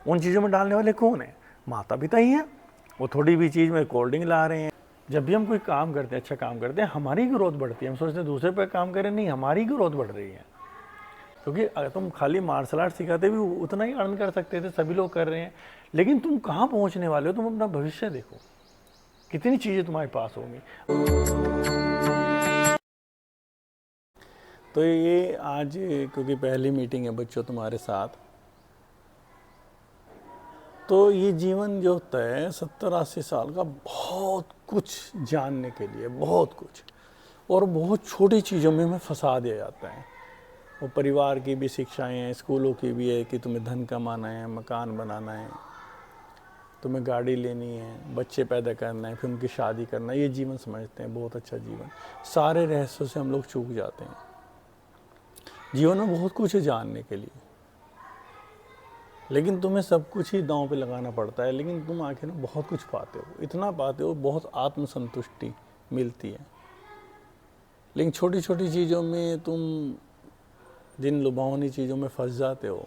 उन चीज़ों में डालने वाले कौन है? माता पिता ही हैं। वो थोड़ी भी चीज़ में कोल्ड ड्रिंक ला रहे हैं। जब भी हम कोई काम करते हैं, अच्छा काम करते हैं, हमारी ग्रोथ बढ़ती है। हम सोचते हैं दूसरे पर काम करें, नहीं, हमारी ग्रोथ बढ़ रही है। क्योंकि अगर तुम खाली मार्शल आर्ट सिखाते भी उतना ही अर्न कर सकते थे, सभी लोग कर रहे हैं। लेकिन तुम कहाँ पहुँचने वाले हो? तुम अपना भविष्य देखो, कितनी चीज़ें तुम्हारे पास होंगी। तो ये आज क्योंकि पहली मीटिंग है बच्चों तुम्हारे साथ, तो ये जीवन जो होता है 70-80 साल का, बहुत कुछ जानने के लिए, बहुत कुछ, और बहुत छोटी चीज़ों में हमें फंसा दिया जाता है। वो परिवार की भी शिक्षाएं हैं, स्कूलों की भी है कि तुम्हें धन कमाना है, मकान बनाना है, तुम्हें गाड़ी लेनी है, बच्चे पैदा करना है, फिर उनकी शादी करना है, ये जीवन समझते हैं बहुत अच्छा जीवन। सारे रहस्यों से हम लोग चूक जाते हैं। जीवन में बहुत कुछ है जानने के लिए, लेकिन तुम्हें सब कुछ ही दांव पे लगाना पड़ता है। लेकिन तुम आखिर में बहुत कुछ पाते हो, इतना पाते हो, बहुत आत्मसंतुष्टि मिलती है। लेकिन छोटी छोटी चीज़ों में तुम जिन लुभावनी चीज़ों में फंस जाते हो,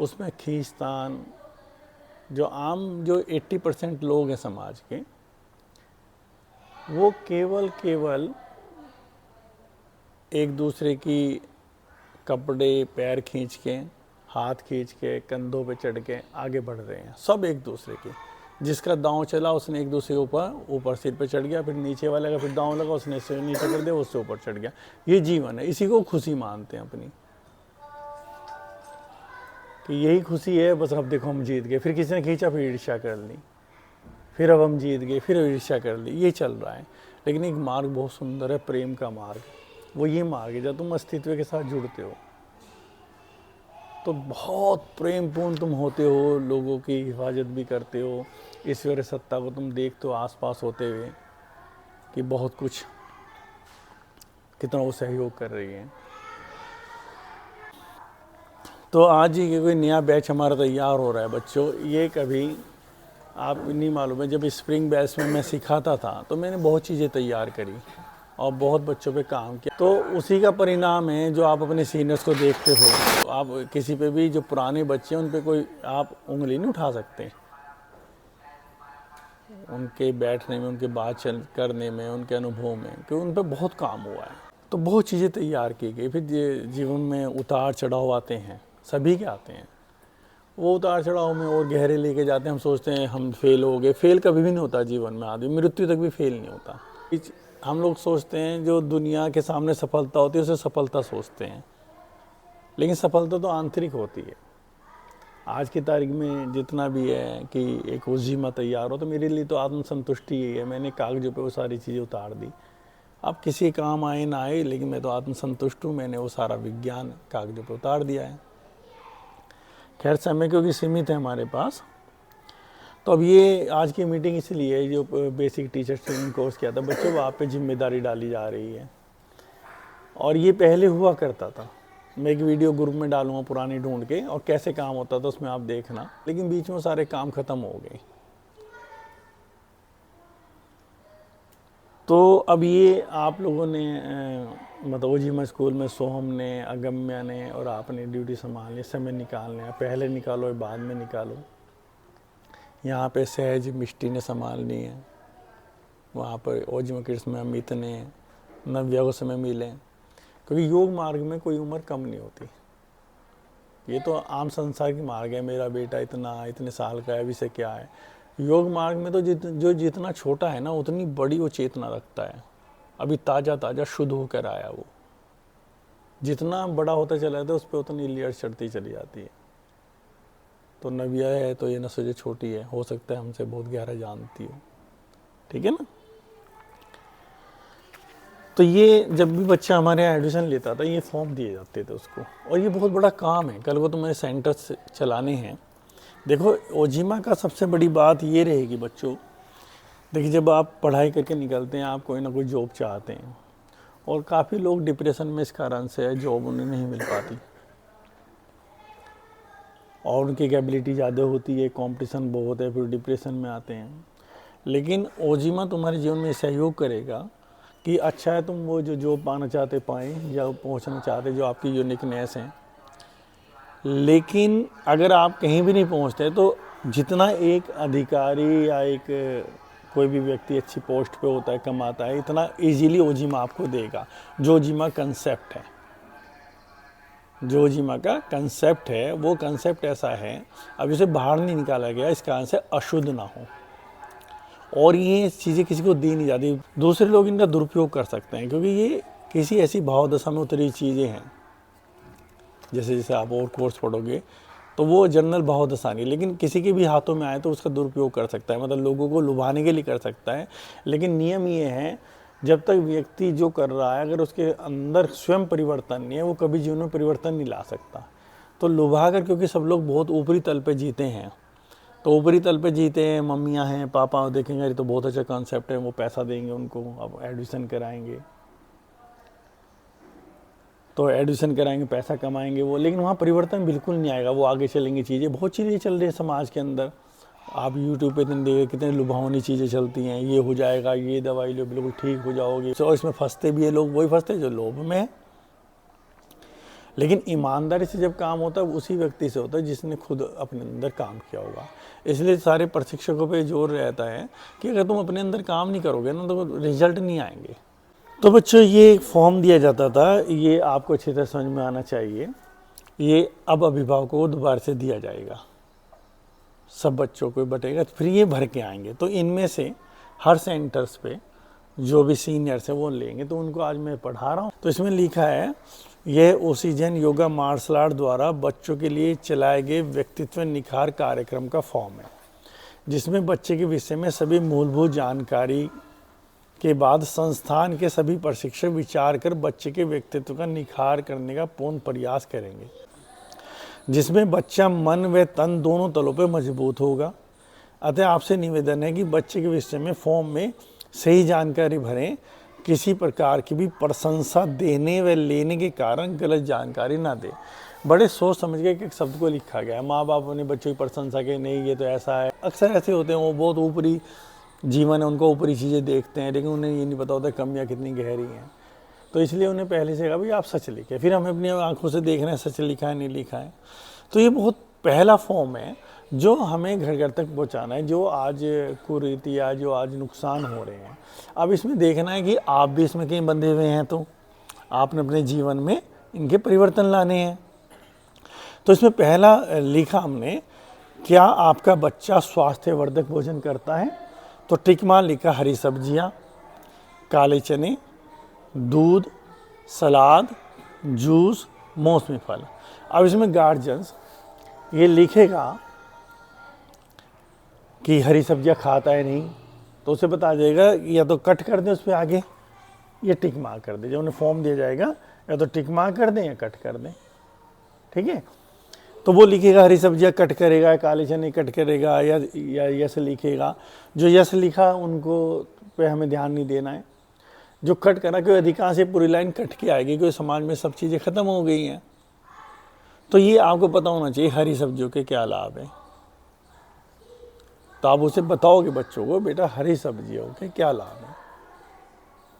उसमें खींचतान, जो 80% लोग हैं समाज के, वो केवल एक दूसरे की कपड़े, पैर खींच के, हाथ खींच के, कंधों पे चढ़ के आगे बढ़ रहे हैं। सब एक दूसरे के, जिसका दांव चला उसने एक दूसरे के ऊपर सिर पे चढ़ गया, फिर नीचे वाले का फिर दांव लगा, उसने सिर नीचे कर दिया, उससे ऊपर चढ़ गया। ये जीवन है, इसी को खुशी मानते हैं अपनी, कि यही खुशी है। बस अब देखो हम जीत गए, फिर किसी ने खींचा, फिर ईर्ष्या कर ली, फिर अब हम जीत गए, फिर ईर्ष्या कर ली, ये चल रहा है। लेकिन एक मार्ग बहुत सुंदर है, प्रेम का मार्ग। वो ये मार्ग है जब तुम अस्तित्व के साथ जुड़ते हो तो बहुत प्रेमपूर्ण तुम होते हो, लोगों की हिफाजत भी करते हो, ईश्वर सत्ता को तुम देखते हो आसपास होते हुए कि बहुत कुछ, कितना वो सहयोग कर रही है। तो आज ही कोई नया बैच हमारा तैयार हो रहा है बच्चों। ये कभी आप नहीं मालूम है, जब स्प्रिंग बैच में मैं सिखाता था तो मैंने बहुत चीज़ें तैयार करी और बहुत बच्चों पे काम किया। तो उसी का परिणाम है जो आप अपने सीनियर्स को देखते हो। तो आप किसी पे भी, जो पुराने बच्चे हैं उन पे कोई आप उंगली नहीं उठा सकते, उनके बैठने में, उनके बात करने में, उनके अनुभव में, क्योंकि उन पे बहुत काम हुआ है। तो बहुत चीज़ें तैयार की गई। फिर जीवन में उतार चढ़ाव आते हैं, सभी के आते हैं। वो उतार चढ़ाव में और गहरे लेके जाते हैं। हम सोचते हैं हम फेल हो गए। फेल कभी भी नहीं होता जीवन में, आदमी मृत्यु तक भी फेल नहीं होता। हम लोग सोचते हैं जो दुनिया के सामने सफलता होती है उसे सफलता सोचते हैं, लेकिन सफलता तो आंतरिक होती है। आज की तारीख में जितना भी है कि एक उजीमा तैयार हो, तो मेरे लिए तो आत्मसंतुष्टि यही है। मैंने कागजों पे वो सारी चीज़ें उतार दी। अब किसी काम आए ना आए, लेकिन मैं तो आत्मसंतुष्ट हूँ। मैंने वो सारा विज्ञान कागजों पे उतार दिया है। खैर समय क्योंकि सीमित है हमारे पास, तो अब ये आज की मीटिंग इसलिए, जो बेसिक टीचर ट्रेनिंग कोर्स किया था बच्चों, वो आप पे जिम्मेदारी डाली जा रही है। और ये पहले हुआ करता था, मैं एक वीडियो ग्रुप में डालूंगा पुरानी ढूंढ के, और कैसे काम होता था उसमें आप देखना। लेकिन बीच में सारे काम खत्म हो गए। तो अब ये आप लोगों ने मतलब ओजीमा स्कूल में सोहम ने, अगम्या ने और आपने ड्यूटी संभालनी, समय निकालने हैं। पहले निकालो या बाद में निकालो। यहाँ पे सहज मिष्टी ने संभालनी है, वहाँ पर ओजीमा किड्स में अमित ने, नव्या को समय मिले। क्योंकि योग मार्ग में कोई उम्र कम नहीं होती। ये तो आम संसार की मार्ग है, मेरा बेटा इतने साल का है, अभी से क्या है। योग मार्ग में तो जो जितना छोटा है ना, उतनी बड़ी वो चेतना रखता है। अभी ताज़ा ताज़ा शुद्ध होकर आया वो, जितना बड़ा होता चला जाता है उस पर उतनी लेयर चढ़ती चली जाती है। तो नव्या है तो ये नस्ल जो छोटी है, हो सकता है हमसे बहुत गहरा जानती हो, ठीक है ना। तो ये जब भी बच्चा हमारे यहाँ एडमिशन लेता था, ये फॉर्म दिए जाते थे उसको। और ये बहुत बड़ा काम है, कल को तुम्हें सेंटर्स चलाने हैं। देखो ओजीमा का सबसे बड़ी बात ये रहेगी बच्चों, देखिए जब आप पढ़ाई करके निकलते हैं, आप कोई ना कोई जॉब चाहते हैं, और काफ़ी लोग डिप्रेशन में इस कारण से है, जॉब उन्हें नहीं मिल पाती, और उनकी एबिलिटी ज़्यादा होती है, कंपटीशन बहुत है, फिर डिप्रेशन में आते हैं। लेकिन ओजीमा तुम्हारे जीवन में सहयोग करेगा कि अच्छा है, तुम वो जो जॉब पाना चाहते पाएँ, या पहुंचना चाहते, जो आपकी यूनिकनेस है, लेकिन अगर आप कहीं भी नहीं पहुंचते तो जितना एक अधिकारी या एक कोई भी व्यक्ति अच्छी पोस्ट पे होता है, कमाता है, इतना इजीली ओजीमा आपको देगा। जो ओजीमा कंसेप्ट है, जो ओजीमा का कंसेप्ट है, वो कंसेप्ट ऐसा है, अब इसे बाहर नहीं निकाला गया इस कारण से अशुद्ध ना हो, और ये चीज़ें किसी को दी नहीं जाती। दूसरे लोग इनका दुरुपयोग कर सकते हैं, क्योंकि ये किसी ऐसी भावदशा में उतरी चीज़ें हैं। जैसे जैसे आप और कोर्स पढ़ोगे तो वो जनरल भावदशा नहीं, लेकिन किसी के भी हाथों में आए तो उसका दुरुपयोग कर सकता है, मतलब लोगों को लुभाने के लिए कर सकता है। लेकिन नियम ये है, जब तक व्यक्ति जो कर रहा है अगर उसके अंदर स्वयं परिवर्तन नहीं है, वो कभी जीवन में परिवर्तन नहीं ला सकता। तो लुभा कर, क्योंकि सब लोग बहुत ऊपरी तल पे जीते हैं, तो ऊपरी तल पे जीते हैं, मम्मियाँ हैं, पापा देखेंगे ये तो बहुत अच्छा कॉन्सेप्ट है, वो पैसा देंगे उनको, अब एडमिशन कराएंगे, तो एडमिशन कराएंगे, पैसा कमाएंगे वो, लेकिन वहाँ परिवर्तन बिल्कुल नहीं आएगा। वो आगे चलेंगी चीज़ें, बहुत चीज़ें चल रही है समाज के अंदर। आप यूट्यूब पे इतने देखिए कितने लुभावनी चीज़ें चलती हैं, ये हो जाएगा, ये दवाई लो बिल्कुल ठीक हो जाओगे। तो इसमें फंसते भी है लोग, वही फंसते जो लोभ में है। लेकिन ईमानदारी से जब काम होता है उसी व्यक्ति से होता है जिसने खुद अपने अंदर काम किया होगा। इसलिए सारे प्रशिक्षकों पे जोर रहता है कि अगर तुम अपने अंदर काम नहीं करोगे ना तो रिजल्ट नहीं आएंगे। तो बच्चों, ये फॉर्म दिया जाता था, ये आपको अच्छी तरह समझ में आना चाहिए। ये अब अभिभावकों को दोबारा से दिया जाएगा, सब बच्चों को बटेगा, फिर ये भर के आएंगे। तो इनमें से हर सेंटर्स पे जो भी सीनियर्स हैं वो लेंगे। तो उनको आज मैं पढ़ा रहा हूँ। तो इसमें लिखा है, यह ओसीजन योगा मार्शल आर्ट द्वारा बच्चों के लिए चलाए गए व्यक्तित्व निखार कार्यक्रम का फॉर्म है, जिसमें बच्चे के विषय में सभी मूलभूत जानकारी के बाद संस्थान के सभी प्रशिक्षक विचार कर बच्चे के व्यक्तित्व का निखार करने का पूर्ण प्रयास करेंगे, जिसमें बच्चा मन व तन दोनों तलों पर मजबूत होगा। अतः आपसे निवेदन है कि बच्चे के विषय में फॉर्म में सही जानकारी भरें, किसी प्रकार की भी प्रशंसा देने व लेने के कारण गलत जानकारी ना दे। बड़े सोच समझ के एक शब्द को लिखा गया है। माँ बाप अपने बच्चों की प्रशंसा के, नहीं ये तो ऐसा है, अक्सर ऐसे होते हैं, वो बहुत ऊपरी जीवन है, उनको ऊपरी चीज़ें देखते हैं, लेकिन उन्हें ये नहीं पता होता कमियाँ कितनी गहरी हैं। तो इसलिए उन्हें पहले से कहा भाई आप सच लिखें, फिर हमें अपनी आंखों से देखना है सच लिखा है नहीं लिखा है। तो ये बहुत पहला फॉर्म है जो हमें घर घर तक पहुंचाना है, जो आज कुरीतियाँ, जो आज नुकसान हो रहे हैं। अब इसमें देखना है कि आप भी इसमें कहीं बंधे हुए हैं, तो आपने अपने जीवन में इनके परिवर्तन लाने हैं। तो इसमें पहला लिखा हमने, क्या आपका बच्चा स्वास्थ्यवर्धक भोजन करता है? तो टिक मार लिखा, हरी सब्जियाँ, काले चने, दूध, सलाद, जूस, मौसमी फल। अब इसमें गार्जियंस ये लिखेगा कि हरी सब्जियां खाता है नहीं, तो उसे बता जाएगा या तो कट कर दें उस पर आगे, या टिक मार्क कर दें। जब उन्हें फॉर्म दिया जाएगा या तो टिक मार्क कर दें या कट कर दें, ठीक है। तो वो लिखेगा हरी सब्जियां कट करेगा, काले चने कट करेगा, या यस लिखेगा। जो यस लिखा उनको पे हमें ध्यान नहीं देना है। जो कट करा, क्योंकि अधिकांश ये पूरी लाइन कट के आएगी, क्योंकि समाज में सब चीज़ें ख़त्म हो गई हैं। तो ये आपको पता होना चाहिए हरी सब्जियों के क्या लाभ है। तो आप उसे बताओगे बच्चों को, बेटा हरी सब्जियों के क्या लाभ है।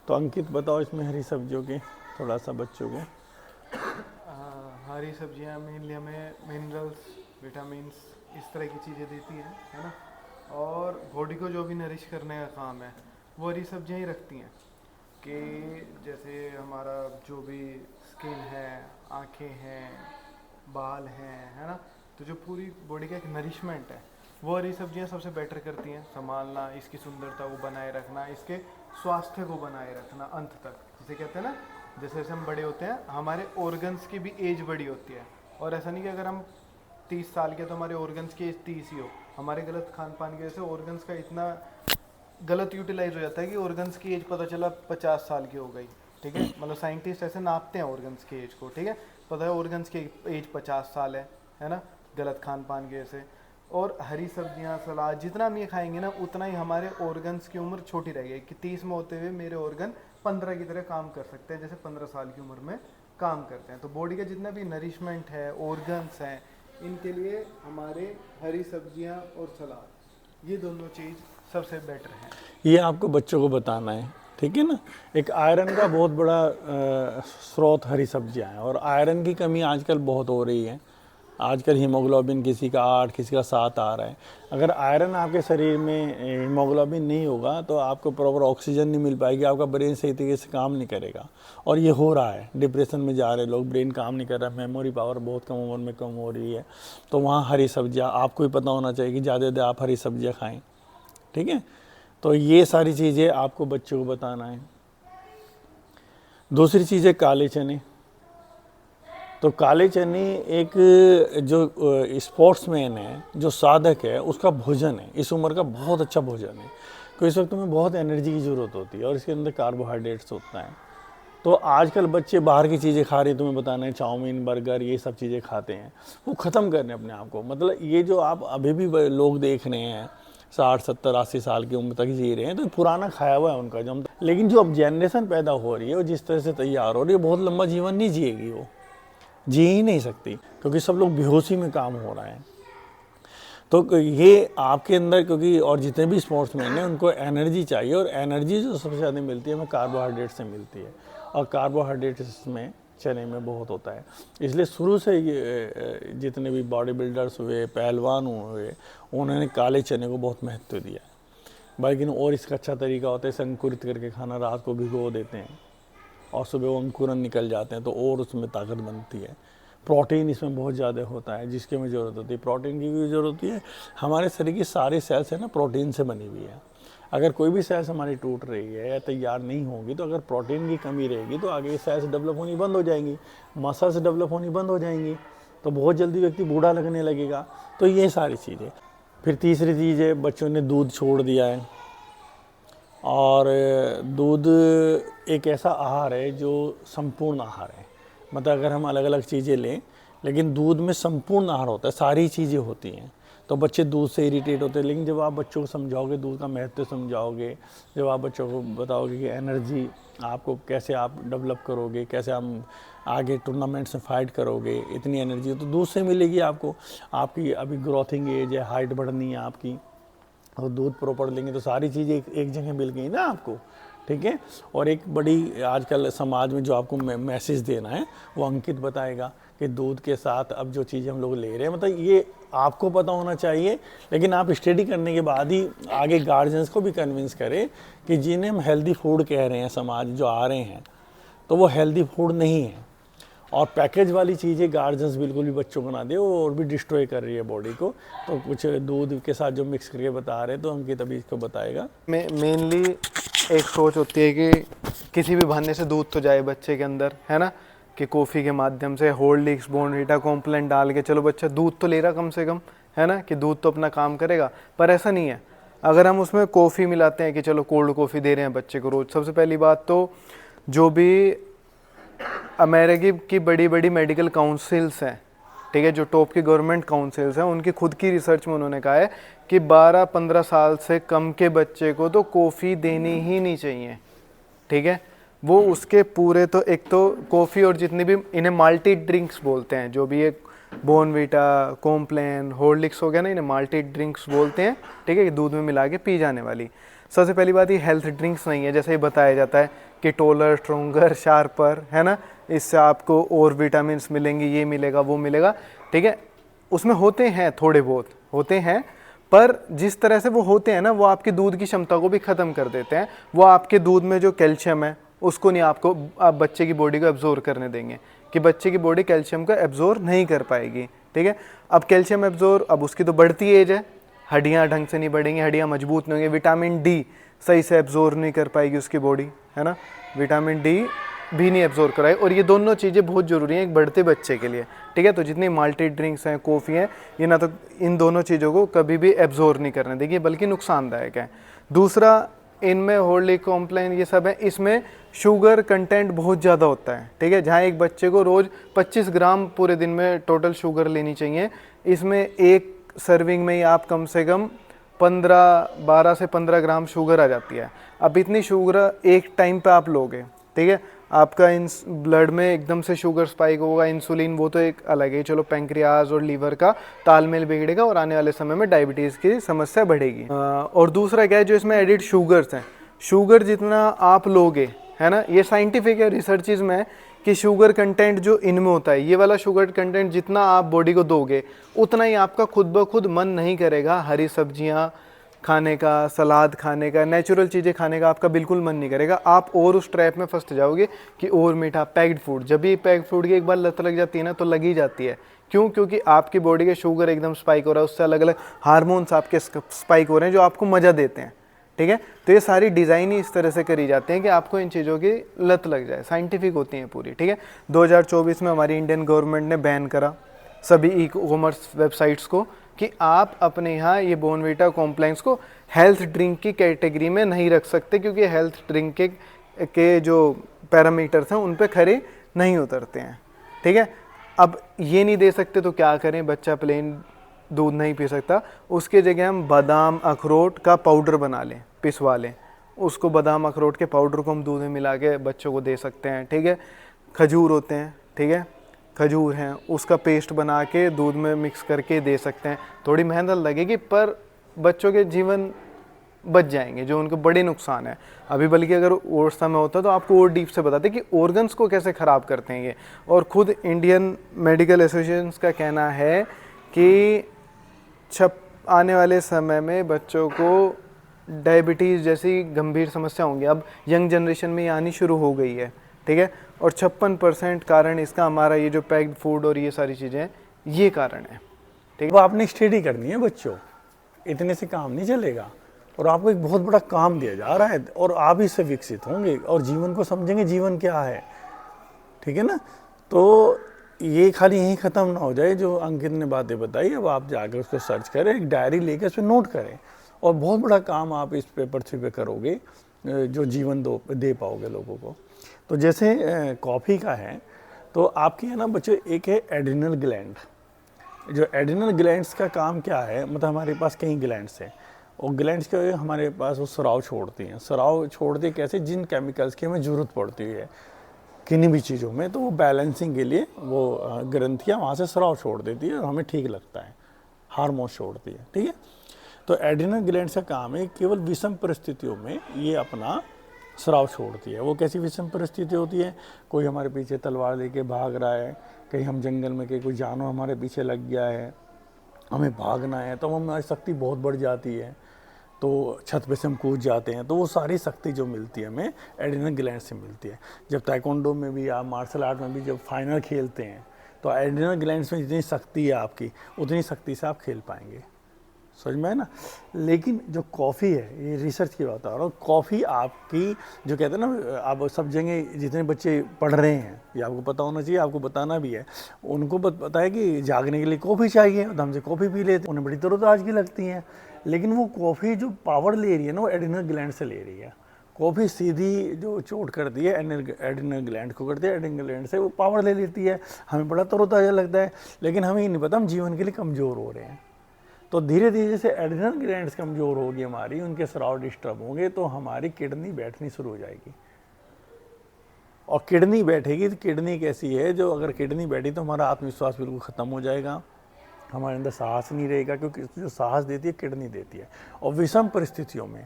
तो अंकित बताओ इसमें हरी सब्जियों के थोड़ा सा बच्चों को। हरी सब्जियां मेनली हमें मिनरल्स, विटामिन्स, इस तरह की चीज़ें देती हैं, है ना। और बॉडी को जो भी नरिश करने का काम है वो हरी सब्जियां ही रखती हैं। कि जैसे हमारा जो भी स्किन है, आँखें हैं, बाल हैं, है ना, तो जो पूरी बॉडी का एक नरिशमेंट है वो हरी सब्जियां सबसे बेटर करती हैं। संभालना, इसकी सुंदरता को बनाए रखना, इसके स्वास्थ्य को बनाए रखना अंत तक। जिसे कहते हैं ना, जैसे जैसे हम बड़े होते हैं हमारे ऑर्गन्स की भी एज बड़ी होती है। और ऐसा नहीं कि अगर हम 30 साल के तो हमारे ऑर्गन्स की एज 30 ही हो। हमारे गलत खान पान की वजह से ऑर्गन्स का इतना गलत यूटिलाइज हो जाता है कि ऑर्गन्स की एज पता चला 50 साल की हो गई, ठीक है। मतलब साइंटिस्ट ऐसे नापते हैं ऑर्गन्स की एज को, ठीक है। पता है ऑर्गन्स की एज 50 साल है ना, गलत खान पान की वजह से। और हरी सब्जियां, सलाद, जितना हम ये खाएंगे ना उतना ही हमारे ऑर्गन्स की उम्र छोटी रहेगी। कि 30 में होते हुए मेरे ऑर्गन 15 की तरह काम कर सकते हैं, जैसे 15 साल की उम्र में काम करते हैं। तो बॉडी का जितना भी नरिशमेंट है, ऑर्गन्स हैं, इनके लिए हमारे हरी सब्जियां और सलाद, ये दोनों चीज़ सबसे बेटर है। ये आपको बच्चों को बताना है, ठीक है ना। एक आयरन का बहुत बड़ा स्रोत हरी सब्जियां हैं, और आयरन की कमी आजकल बहुत हो रही है। आजकल हीमोग्लोबिन किसी का 8, किसी का 7 आ रहा है। अगर आयरन आपके शरीर में हीमोग्लोबिन नहीं होगा तो आपको प्रॉपर ऑक्सीजन नहीं मिल पाएगी, आपका ब्रेन सही तरीके से काम नहीं करेगा। और ये हो रहा है, डिप्रेशन में जा रहे लोग, ब्रेन काम नहीं कर रहा, मेमोरी पावर बहुत कम उम्र में कम हो रही है। तो वहाँ हरी सब्जियाँ, आपको भी पता होना चाहिए कि ज़्यादा आप हरी सब्जियाँ खाएँ, ठीक है। तो ये सारी चीज़ें आपको बच्चों को बताना है। दूसरी चीज़ है काले चने। तो काले चने एक जो स्पोर्ट्समैन है, जो साधक है, उसका भोजन है, इस उम्र का बहुत अच्छा भोजन है, क्योंकि इस वक्त में बहुत एनर्जी की ज़रूरत होती है और इसके अंदर कार्बोहाइड्रेट्स होता है। तो आजकल बच्चे बाहर की चीज़ें खा रहे हैं, तुम्हें बताना है, चाउमीन, बर्गर, ये सब चीज़ें खाते हैं, वो ख़त्म करने अपने आप को। मतलब ये जो आप अभी भी लोग देख रहे हैं 60, 70, 80 साल की उम्र तक जी रहे हैं, तो पुराना खाया हुआ है उनका जो हम। लेकिन जो अब जनरेशन पैदा हो रही है, वो जिस तरह से तैयार हो रही है, बहुत लंबा जीवन नहीं जिएगी, वो जी ही नहीं सकती, क्योंकि सब लोग बेहोशी में काम हो रहा है। तो ये आपके अंदर, क्योंकि और जितने भी स्पोर्ट्समैन हैं उनको एनर्जी चाहिए, और एनर्जी जो सबसे ज़्यादा मिलती है हमें कार्बोहाइड्रेट से मिलती है, और कार्बोहाइड्रेट इसमें चने में बहुत होता है। इसलिए शुरू से ये जितने भी बॉडी बिल्डर्स हुए, पहलवान हुए, उन्होंने काले चने को बहुत महत्व दिया है। लेकिन और इसका अच्छा तरीका होता है इसे अंकुरित करके खाना, रात को भिगो देते हैं और सुबह वो अंकुरन निकल जाते हैं, तो और उसमें ताकत बनती है। प्रोटीन इसमें बहुत ज़्यादा होता है, जिसकी हमें ज़रूरत होती है। प्रोटीन की भी ज़रूरत होती है। हमारे शरीर की सारी सेल्स है ना प्रोटीन से बनी हुई है। अगर कोई भी सेल्स हमारी टूट रही है या तैयार नहीं होगी, तो अगर प्रोटीन की कमी रहेगी तो आगे सेल्स डेवलप होनी बंद हो जाएंगी, मसल्स डेवलप होनी बंद हो जाएंगी, तो बहुत जल्दी व्यक्ति बूढ़ा लगने लगेगा। तो ये सारी चीज़ें। फिर तीसरी चीज़ है, बच्चों ने दूध छोड़ दिया है, और दूध एक ऐसा आहार है जो संपूर्ण आहार है। मतलब अगर हम अलग अलग चीज़ें लें, लेकिन दूध में संपूर्ण आहार होता है, सारी चीज़ें होती हैं। तो बच्चे दूध से इरिटेट होते हैं, लेकिन जब आप बच्चों को समझाओगे, दूध का महत्व समझाओगे, जब आप बच्चों को बताओगे कि एनर्जी आपको कैसे आप डेवलप करोगे, कैसे हम आगे टूर्नामेंट्स में फाइट करोगे, इतनी एनर्जी तो दूध से मिलेगी आपको। आपकी अभी ग्रोथिंग एज है, हाइट बढ़नी है आपकी, और दूध प्रॉपर लेंगे तो सारी चीज़ें एक जगह मिल गई ना आपको, ठीक है। और एक बड़ी आजकल समाज में जो आपको मैसेज देना है, वो अंकित बताएगा कि दूध के साथ अब जो चीज़ें हम लोग ले रहे हैं, मतलब ये आपको पता होना चाहिए, लेकिन आप स्टडी करने के बाद ही आगे गार्जियंस को भी कन्विंस करें कि जिन्हें हम हेल्दी फूड कह रहे हैं, समाज जो आ रहे हैं, तो वो हेल्दी फूड नहीं है। और पैकेज वाली चीज़ें गार्जियंस बिल्कुल भी बच्चों को ना दे, वो और भी डिस्ट्रॉय कर रही है बॉडी को। तो कुछ दूध के साथ जो मिक्स करके बता रहे हैं, तो अंकित अभी इसको बताएगा। मेनली एक सोच होती है कि किसी भी बहाने से दूध तो जाए बच्चे के अंदर, है ना, कि कॉफ़ी के माध्यम से हॉर्लिक्स, बॉर्नवीटा, कॉम्प्लान डाल के चलो बच्चा दूध तो ले रहा कम से कम, है ना, कि दूध तो अपना काम करेगा। पर ऐसा नहीं है। अगर हम उसमें कॉफ़ी मिलाते हैं कि चलो कोल्ड कॉफ़ी दे रहे हैं बच्चे को रोज़, सबसे पहली बात तो जो भी अमेरिकी की बड़ी बड़ी मेडिकल काउंसिल्स हैं, ठीक है, जो टॉप की गवर्नमेंट काउंसिल्स हैं, उनकी खुद की रिसर्च में उन्होंने कहा है कि 12-15 साल से कम के बच्चे को तो कॉफ़ी देनी ही नहीं चाहिए, ठीक है। वो उसके पूरे, तो एक तो कॉफ़ी और जितनी भी इन्हें माल्टी ड्रिंक्स बोलते हैं, जो भी एक बॉर्नवीटा, कॉम्प्लान, हॉर्लिक्स हो गया ना, इन्हें माल्टी ड्रिंक्स बोलते हैं, ठीक है, दूध में मिला के पी जाने वाली। सबसे पहली बात, ये हेल्थ ड्रिंक्स नहीं है, जैसे ही बताया जाता है कि टोलर, स्ट्रोंगर, शार्पर, है ना, इससे आपको और विटामिन मिलेंगे, ये मिलेगा, वो मिलेगा, ठीक है। उसमें होते हैं, थोड़े बहुत होते हैं, पर जिस तरह से वो होते हैं ना, वो आपकी दूध की क्षमता को भी ख़त्म कर देते हैं। वो आपके दूध में जो कैल्शियम है उसको नहीं आप बच्चे की बॉडी को एब्जॉर्ब करने देंगे, कि बच्चे की बॉडी कैल्शियम को एब्जॉर्ब नहीं कर पाएगी, ठीक है। अब कैल्शियम एब्जॉर्ब, अब उसकी तो बढ़ती एज है, हड्डियाँ ढंग से नहीं बढ़ेंगी, हड्डियाँ मजबूत नहीं होंगी, विटामिन डी सही से एब्जॉर्ब नहीं कर पाएगी उसकी बॉडी, है ना, विटामिन डी भी नहीं एब्जॉर्ब कराए। और ये दोनों चीज़ें बहुत ज़रूरी हैं एक बढ़ते बच्चे के लिए, ठीक है। तो जितनी माल्टी ड्रिंक्स हैं, कॉफ़ी हैं, ये ना तो इन दोनों चीज़ों को कभी भी एब्जॉर्ब नहीं करने देगी, बल्कि नुकसानदायक है। दूसरा, इनमें हॉर्लिक्स, कॉम्प्लान, ये सब है, इसमें शुगर कंटेंट बहुत ज़्यादा होता है, ठीक है। जहाँ एक बच्चे को रोज़ 25 ग्राम पूरे दिन में टोटल शुगर लेनी चाहिए, इसमें एक सर्विंग में ही आप कम से कम 12 से 15 ग्राम शुगर आ जाती है। अब इतनी शुगर एक टाइम पे आप लोगे, ठीक है, आपका इन ब्लड में एकदम से शुगर स्पाइक होगा, इंसुलिन वो तो एक अलग है, चलो पैंक्रियाज और लीवर का तालमेल बिगड़ेगा और आने वाले समय में डायबिटीज़ की समस्या बढ़ेगी। और दूसरा क्या है, जो इसमें एडिड शुगर्स हैं, शुगर जितना आप लोगे, है ना, ये साइंटिफिक है, रिसर्चेज में कि शुगर कंटेंट जो इनमें होता है, ये वाला शुगर कंटेंट जितना आप बॉडी को दोगे उतना ही आपका खुद ब खुद मन नहीं करेगा हरी सब्जियां खाने का, सलाद खाने का, नेचुरल चीज़ें खाने का आपका बिल्कुल मन नहीं करेगा। आप और उस ट्रैप में फंस जाओगे कि और मीठा, पैक्ड फूड। जब भी पैक्ड फूड की एक बार लत लग जाती है ना तो लगी जाती है। क्यों? क्योंकि आपकी बॉडी के शुगर एकदम स्पाइक हो रहा है, उससे अलग अलग हार्मोन्स आपके स्पाइक हो रहे हैं जो आपको मज़ा देते हैं। ठीक है, तो ये सारी डिज़ाइन ही इस तरह से करी जाती हैं कि आपको इन चीज़ों की लत लग जाए, साइंटिफिक होती हैं पूरी। ठीक है, 2024 में हमारी इंडियन गवर्नमेंट ने बैन करा सभी ई कॉमर्स वेबसाइट्स को कि आप अपने यहाँ ये बॉर्नवीटा कॉम्प्लेक्स को हेल्थ ड्रिंक की कैटेगरी में नहीं रख सकते, क्योंकि हेल्थ ड्रिंक के जो पैरामीटर्स हैं उन पे खरे नहीं उतरते हैं। ठीक है, अब ये नहीं दे सकते तो क्या करें, बच्चा प्लेन दूध नहीं पी सकता, उसके जगह हम बादाम अखरोट का पाउडर बना लें, पिसवा लें उसको, बादाम अखरोट के पाउडर को हम दूध में मिला के बच्चों को दे सकते हैं। ठीक है, खजूर होते हैं, ठीक है, खजूर हैं, उसका पेस्ट बना के दूध में मिक्स करके दे सकते हैं। थोड़ी मेहनत लगेगी पर बच्चों के जीवन बच जाएंगे जो उनको बड़े नुकसान है। अभी बल्कि अगर और समय होता तो आपको और डीप से बताते कि ऑर्गन्स को कैसे ख़राब करते हैं ये। और खुद इंडियन मेडिकल एसोसिएशन का कहना है कि आने वाले समय में बच्चों को डायबिटीज़ जैसी गंभीर समस्या होंगी। अब यंग जनरेशन में ये आनी शुरू हो गई है। ठीक है, और 56% कारण इसका हमारा ये जो पैक्ड फूड और ये सारी चीज़ें हैं, ये कारण है। ठीक है, वो आपने स्टडी करनी है बच्चों, इतने से काम नहीं चलेगा। और आपको एक बहुत बड़ा काम दिया जा रहा है और आप इससे विकसित होंगे और जीवन को समझेंगे, जीवन क्या है। ठीक है ना, तो ये खाली यहीं ख़त्म ना हो जाए जो अंकित ने बातें बताई। अब आप जाकर उसको सर्च करें, एक डायरी लेकर उस पर नोट करें और बहुत बड़ा काम आप इस पे पृथ्वी पे करोगे जो जीवन दे पाओगे लोगों को। तो जैसे कॉफ़ी का है तो आपके है ना बच्चे, एक है एड्रिनल ग्लैंड। जो एड्रिनल ग्लैंड्स का काम क्या है, मतलब हमारे पास कई ग्लैंड्स हैं और ग्लैंड्स के हमारे पास वो स्राव छोड़ती हैं। स्राव छोड़ती कैसे? जिन केमिकल्स की हमें ज़रूरत पड़ती है किन्हीं भी चीज़ों में, तो वो बैलेंसिंग के लिए वो ग्रंथियाँ वहाँ से स्राव छोड़ देती है और हमें ठीक लगता है, हार्मोन छोड़ती है। ठीक है, तो एड्रिनल ग्लैंड्स का काम है केवल विषम परिस्थितियों में ये अपना स्राव छोड़ती है। वो कैसी विषम परिस्थिति होती है? कोई हमारे पीछे तलवार लेके भाग रहा है, कहीं हम जंगल में, कहीं कोई जानवर हमारे पीछे लग गया है, हमें भागना है, तो हमारी शक्ति बहुत बढ़ जाती है, तो छत पे से हम कूद जाते हैं। तो वो सारी शक्ति जो मिलती है हमें एड्रिनल ग्लैंड से मिलती है। जब ताइक्वांडो में भी या मार्शल आर्ट में भी जब फाइनल खेलते हैं तो एड्रिनल ग्लैंड्स में जितनी शक्ति है आपकी, उतनी शक्ति से आप खेल पाएंगे। समझ में है ना। लेकिन जो कॉफ़ी है, ये रिसर्च की बात आ रहा हूँ, कॉफ़ी आपकी जो कहते हैं ना, आप सब जगह जितने बच्चे पढ़ रहे हैं, ये आपको पता होना चाहिए, आपको बताना भी है, उनको पता है कि जागने के लिए कॉफ़ी चाहिए, तो हमसे कॉफ़ी पी लेते हैं, उन्हें बड़ी तरोताज़गी लगती है। लेकिन वो कॉफ़ी जो पावर ले रही है ना, वो एड्रिनल ग्लैंड से ले रही है। कॉफ़ी सीधी जो चोट करती है एड्रिनल ग्लैंड को करती है, एड्रिनल ग्लैंड से वो पावर ले लेती है, हमें बड़ा तरोताज़ा लगता है। लेकिन हमें ये नहीं पता हम जीवन के लिए कमज़ोर हो रहे हैं। तो धीरे धीरे जैसे एड्रिनल ग्लैंड्स कमज़ोर होगी हमारी, उनके स्राव डिस्टर्ब होंगे, तो हमारी किडनी बैठनी शुरू हो जाएगी। और किडनी बैठेगी तो किडनी कैसी है, जो अगर किडनी बैठी तो हमारा आत्मविश्वास बिल्कुल ख़त्म हो जाएगा, हमारे अंदर साहस नहीं रहेगा, क्योंकि जो साहस देती है किडनी देती है। और विषम परिस्थितियों में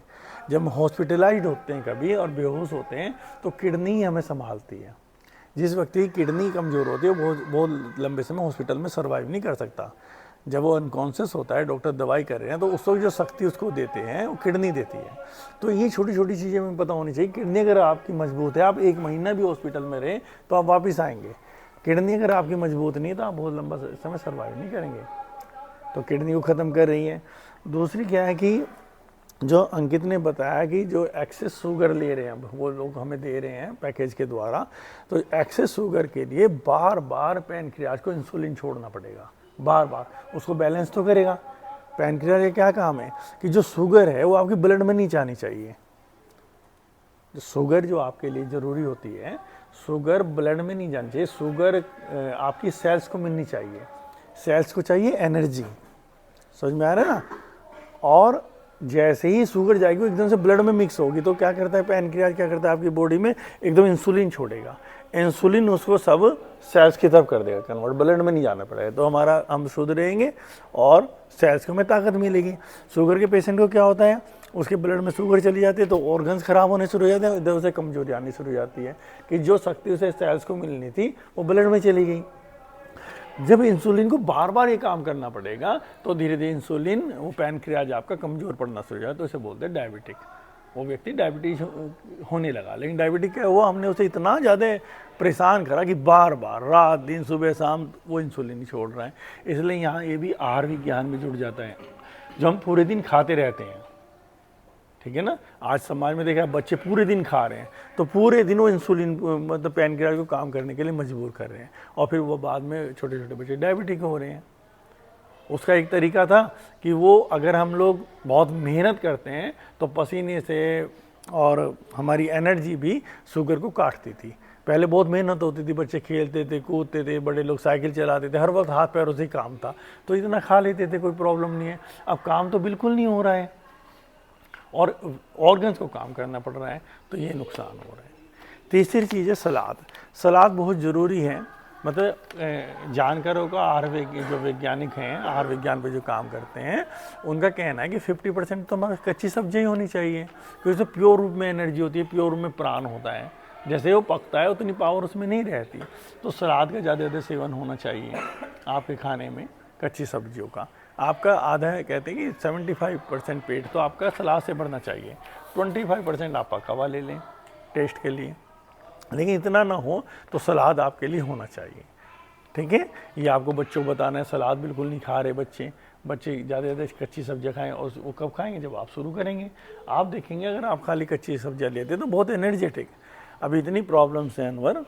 जब हम हॉस्पिटलाइज्ड होते हैं कभी और बेहोश होते हैं तो किडनी हमें संभालती है। जिस व्यक्ति की किडनी कमज़ोर होती है वो बहुत लंबे समय हॉस्पिटल में सर्वाइव नहीं कर सकता। जब वो अनकॉन्शियस होता है, डॉक्टर दवाई कर रहे हैं, तो उस वक्त जो शक्ति उसको देते हैं वो किडनी देती है। तो ये छोटी छोटी चीज़ें हमें पता होनी चाहिए। किडनी अगर आपकी मजबूत है, आप 1 महीना भी हॉस्पिटल में रहें तो आप वापस आएंगे। किडनी अगर आपकी मजबूत नहीं है तो आप बहुत लंबा समय सर्वाइव नहीं करेंगे। तो किडनी को ख़त्म कर रही है। दूसरी क्या है कि जो अंकित ने बताया कि जो एक्सेस शुगर ले रहे हैं वो लोग हमें दे रहे हैं पैकेज के द्वारा, तो एक्सेस शुगर के लिए बार बार पैनक्रियाज को इंसुलिन छोड़ना पड़ेगा, बार बार उसको बैलेंस तो करेगा। पैनक्रियाज का क्या काम है कि जो शुगर है वो आपके ब्लड में नहीं जानी चाहिए। जो शुगर जो आपके लिए ज़रूरी होती है, शुगर ब्लड में नहीं जानी चाहिए। शुगर आपकी सेल्स को मिलनी चाहिए, सेल्स को चाहिए एनर्जी। समझ में आ रहा है ना। और जैसे ही शुगर जाएगी वो एकदम से ब्लड में मिक्स होगी, तो क्या करता है पैनक्रियाज, क्या करता है आपकी बॉडी में एकदम इंसुलिन छोड़ेगा, इंसुलिन उसको सब सेल्स की तरफ कर देगा कन्वर्ट, ब्लड में नहीं जाना पड़ेगा, तो हम शुद्ध रहेंगे और सेल्स को हमें ताकत मिलेगी। शुगर के पेशेंट को क्या होता है, उसके ब्लड में शुगर चली जाती है तो ऑर्गन्स खराब होने शुरू हो जाते हैं, इधर से कमजोरी आनी शुरू हो जाती है कि जो शक्ति उसे सेल्स को मिलनी थी वो ब्लड में चली गई। जब इंसुलिन को बार बार ये काम करना पड़ेगा तो धीरे धीरे इंसुलिन वो पैनक्रियाज आपका कमजोर पड़ना शुरू हो जाता है, तो इसे बोलते हैं डायबिटिक। वो व्यक्ति डायबिटीज होने लगा, लेकिन डायबिटिक क्या हुआ, हमने उसे इतना ज़्यादा परेशान करा कि बार बार रात दिन सुबह शाम वो इंसुलिन छोड़ रहा है। इसलिए यहाँ ये भी आहार विज्ञान में जुड़ जाता है, जो हम पूरे दिन खाते रहते हैं, ठीक है ना। आज समाज में देखा बच्चे पूरे दिन खा रहे हैं तो पूरे दिन वो इंसुलिन मतलब पैनक्रियाज को काम करने के लिए मजबूर कर रहे हैं, और फिर वो बाद में छोटे छोटे बच्चे डायबिटिक हो रहे हैं। उसका एक तरीका था कि वो अगर हम लोग बहुत मेहनत करते हैं तो पसीने से और हमारी एनर्जी भी शुगर को काटती थी। पहले बहुत मेहनत होती थी, बच्चे खेलते थे, कूदते थे, बड़े लोग साइकिल चलाते थे, हर वक्त हाथ पैरों से ही काम था, तो इतना खा लेते थे, कोई प्रॉब्लम नहीं है। अब काम तो बिल्कुल नहीं हो रहा है और ऑर्गन्स को काम करना पड़ रहा है, तो ये नुकसान हो रहा है। तीसरी चीज़ है सलाद। सलाद बहुत ज़रूरी है, मतलब जानकारों का जो वैज्ञानिक हैं, आहार विज्ञान पे जो काम करते हैं, उनका कहना है कि 50% तो हमारी कच्ची सब्जियाँ ही होनी चाहिए, क्योंकि उसमें प्योर रूप में एनर्जी होती है, प्योर रूप में प्राण होता है। जैसे वो पकता है उतनी पावर उसमें नहीं रहती, तो सलाद का ज़्यादा सेवन होना चाहिए आपके खाने में, कच्ची सब्जियों का। आपका आधा है, कहते हैं कि 75% पेट तो आपका सलाद से भरना चाहिए, 25% आप पका ले लें टेस्ट के लिए, लेकिन इतना ना हो तो सलाद आपके लिए होना चाहिए, ठीक है। ये आपको बच्चों को बताना है, सलाद बिल्कुल नहीं खा रहे बच्चे ज़्यादा से ज़्यादा कच्ची सब्जियाँ खाएं, और वो कब खाएंगे, जब आप शुरू करेंगे। आप देखेंगे अगर आप खाली कच्ची सब्जियाँ लेते तो बहुत एनर्जेटिक। अभी इतनी प्रॉब्लम्स हैं अनवर,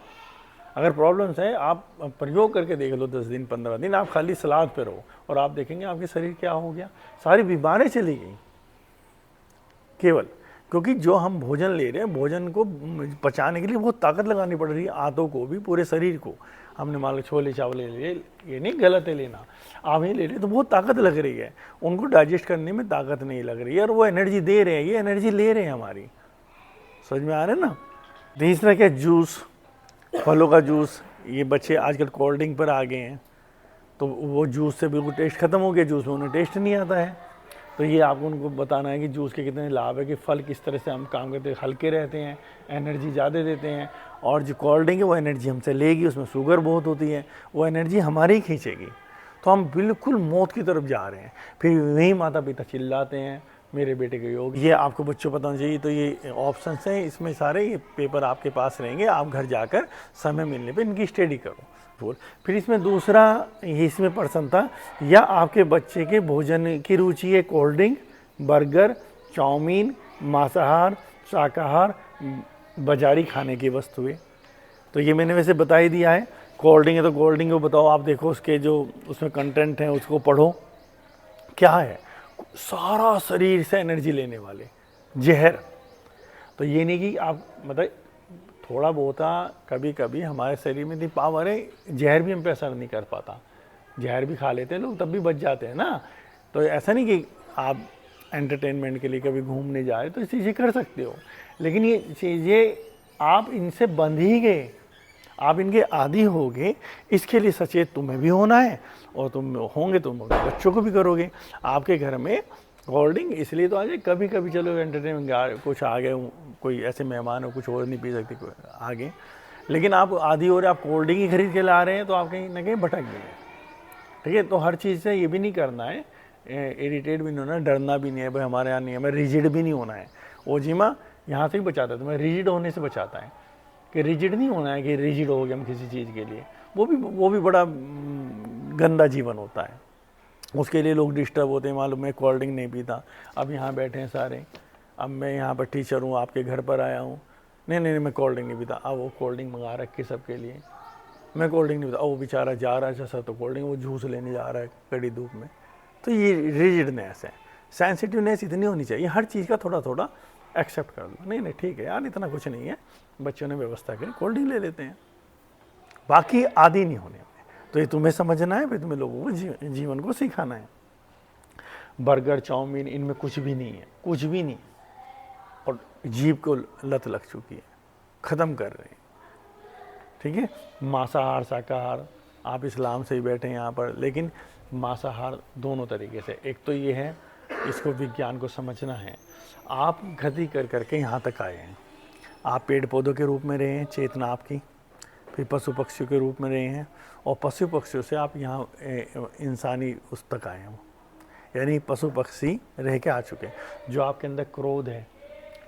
अगर प्रॉब्लम्स है आप प्रयोग करके देख लो, 10 दिन 15 दिन आप खाली सलाद पे रहो और आप देखेंगे आपके शरीर क्या हो गया, सारी बीमारियां चली गई केवल क्योंकि जो हम भोजन ले रहे हैं, भोजन को पचाने के लिए बहुत ताकत लगानी पड़ रही है, आंतों को भी, पूरे शरीर को। हमने मान लो छोले चावल ले लिए, ये नहीं गलत है लेना, आप ये ले रहे तो बहुत ताकत लग रही है, उनको डाइजेस्ट करने में ताकत नहीं लग रही है, और वो एनर्जी दे रहे हैं, ये एनर्जी ले रहे हैं हमारी, समझ में आ रहा है ना। तीसरा क्या, जूस, फलों का जूस। ये बच्चे आजकल कोल्ड ड्रिंक पर आ गए हैं, तो वो जूस से बिल्कुल टेस्ट खत्म हो गया, जूस में उन्हें टेस्ट नहीं आता है। तो ये आपको उनको बताना है कि जूस के कितने लाभ है, कि फल किस तरह से हम काम करते हैं, हल्के रहते हैं, एनर्जी ज़्यादा देते हैं, और जो कोल्ड ड्रिंक है वो एनर्जी हमसे लेगी, उसमें शुगर बहुत होती है, वो एनर्जी हमारी ही खींचेगी, तो हम बिल्कुल मौत की तरफ जा रहे हैं। फिर वही माता पिता चिल्लाते हैं मेरे बेटे के योग, ये आपको बच्चों बताना चाहिए। तो ये ऑप्शंस हैं, इसमें सारे ये पेपर आपके पास रहेंगे, आप घर जाकर समय मिलने पे इनकी स्टडी करो। फिर इसमें दूसरा इसमें प्रश्न था, या आपके बच्चे के भोजन की रुचि है कोल्ड ड्रिंक, बर्गर, चाउमीन, मांसाहार, शाकाहार, बाजारी खाने की वस्तुएं। तो ये मैंने वैसे बता ही दिया है। कोल्ड ड्रिंक है तो कोल्ड ड्रिंक को बताओ, आप देखो उसके जो उसमें कंटेंट है उसको पढ़ो, क्या है, सारा शरीर से एनर्जी लेने वाले जहर। तो ये नहीं कि आप मतलब थोड़ा बहुत कभी कभी हमारे शरीर में इतनी पावर है, जहर भी हम पे असर नहीं कर पाता, जहर भी खा लेते हैं लोग, तब भी बच जाते हैं ना। तो ऐसा नहीं कि आप एंटरटेनमेंट के लिए कभी घूमने जाए तो चीज़ें कर सकते हो, लेकिन ये चीज़ें आप इनसे बंध ही गए, आप इनके आदी हो गए, इसके लिए सचेत तुम्हें भी होना है, और तुम होंगे तो बच्चों को भी करोगे। आपके घर में कोल्ड ड्रिंक इसलिए तो आ जाए, कभी कभी चलो एंटरटेनमेंट कुछ आ गए, कोई ऐसे मेहमान हो कुछ और नहीं पी सकते आगे, लेकिन आप आदी हो रहे, आप कोल्ड ड्रिंक ही खरीद के ला रहे हैं, तो आप कहीं ना कहीं भटक गए, ठीक है। तो हर चीज़ से ये भी नहीं करना है, इरिटेट भी नहीं होना, डरना भी नहीं है, भाई हमारे यहाँ नहीं है, हमें रिजिड भी नहीं होना है। ओजिमा यहाँ से ही बचाता है, तुम्हें रिजिड होने से बचाता है, कि रिजिड नहीं होना है कि रिजिड हो गए हम किसी चीज़ के लिए, वो भी बड़ा गंदा जीवन होता है। उसके लिए लोग डिस्टर्ब होते हैं, मालूम मैं कोल्ड ड्रिंक नहीं पीता, अब यहाँ बैठे हैं सारे, अब मैं यहाँ पर टीचर हूँ, आपके घर पर आया हूँ, नहीं मैं कोल्ड ड्रिंक नहीं पीता, अब वो कोल्ड ड्रिंक मंगा रखे सबके लिए, मैं कोल्ड ड्रिंक नहीं पीता, वो बेचारा जा रहा है सर तो कोल्ड ड्रिंक, वो जूस लेने जा रहा है कड़ी धूप में। तो ये रिजिडनेस है, सेंसिटिवनेस इतनी होनी चाहिए, हर चीज़ का थोड़ा थोड़ा एक्सेप्ट कर लो, नहीं ठीक है यार इतना कुछ नहीं है, बच्चों ने व्यवस्था करी कोल्ड ड्रिंक ले लेते हैं, बाकी आदि नहीं होने। तो ये तुम्हें समझना है, फिर तुम्हें लोगों को जीवन को सिखाना है। बर्गर, चाउमीन, इनमें कुछ भी नहीं है, कुछ भी नहीं। और जीभ को लत लग चुकी है, ख़त्म कर रहे हैं। ठीक है, मांसाहार शाकाहार, आप इस्लाम से ही बैठे हैं यहाँ पर, लेकिन मांसाहार दोनों तरीके से। एक तो ये है, इसको विज्ञान को समझना है। आप गति कर करके यहाँ तक आए हैं, आप पेड़ पौधों के रूप में रहे हैं, चेतना आपकी, फिर पशु पक्षियों के रूप में रहे हैं, और पशु पक्षियों से आप यहाँ इंसानी उस तक आए हैं, यानी पशु पक्षी रह के आ चुके हैं। जो आपके अंदर क्रोध है,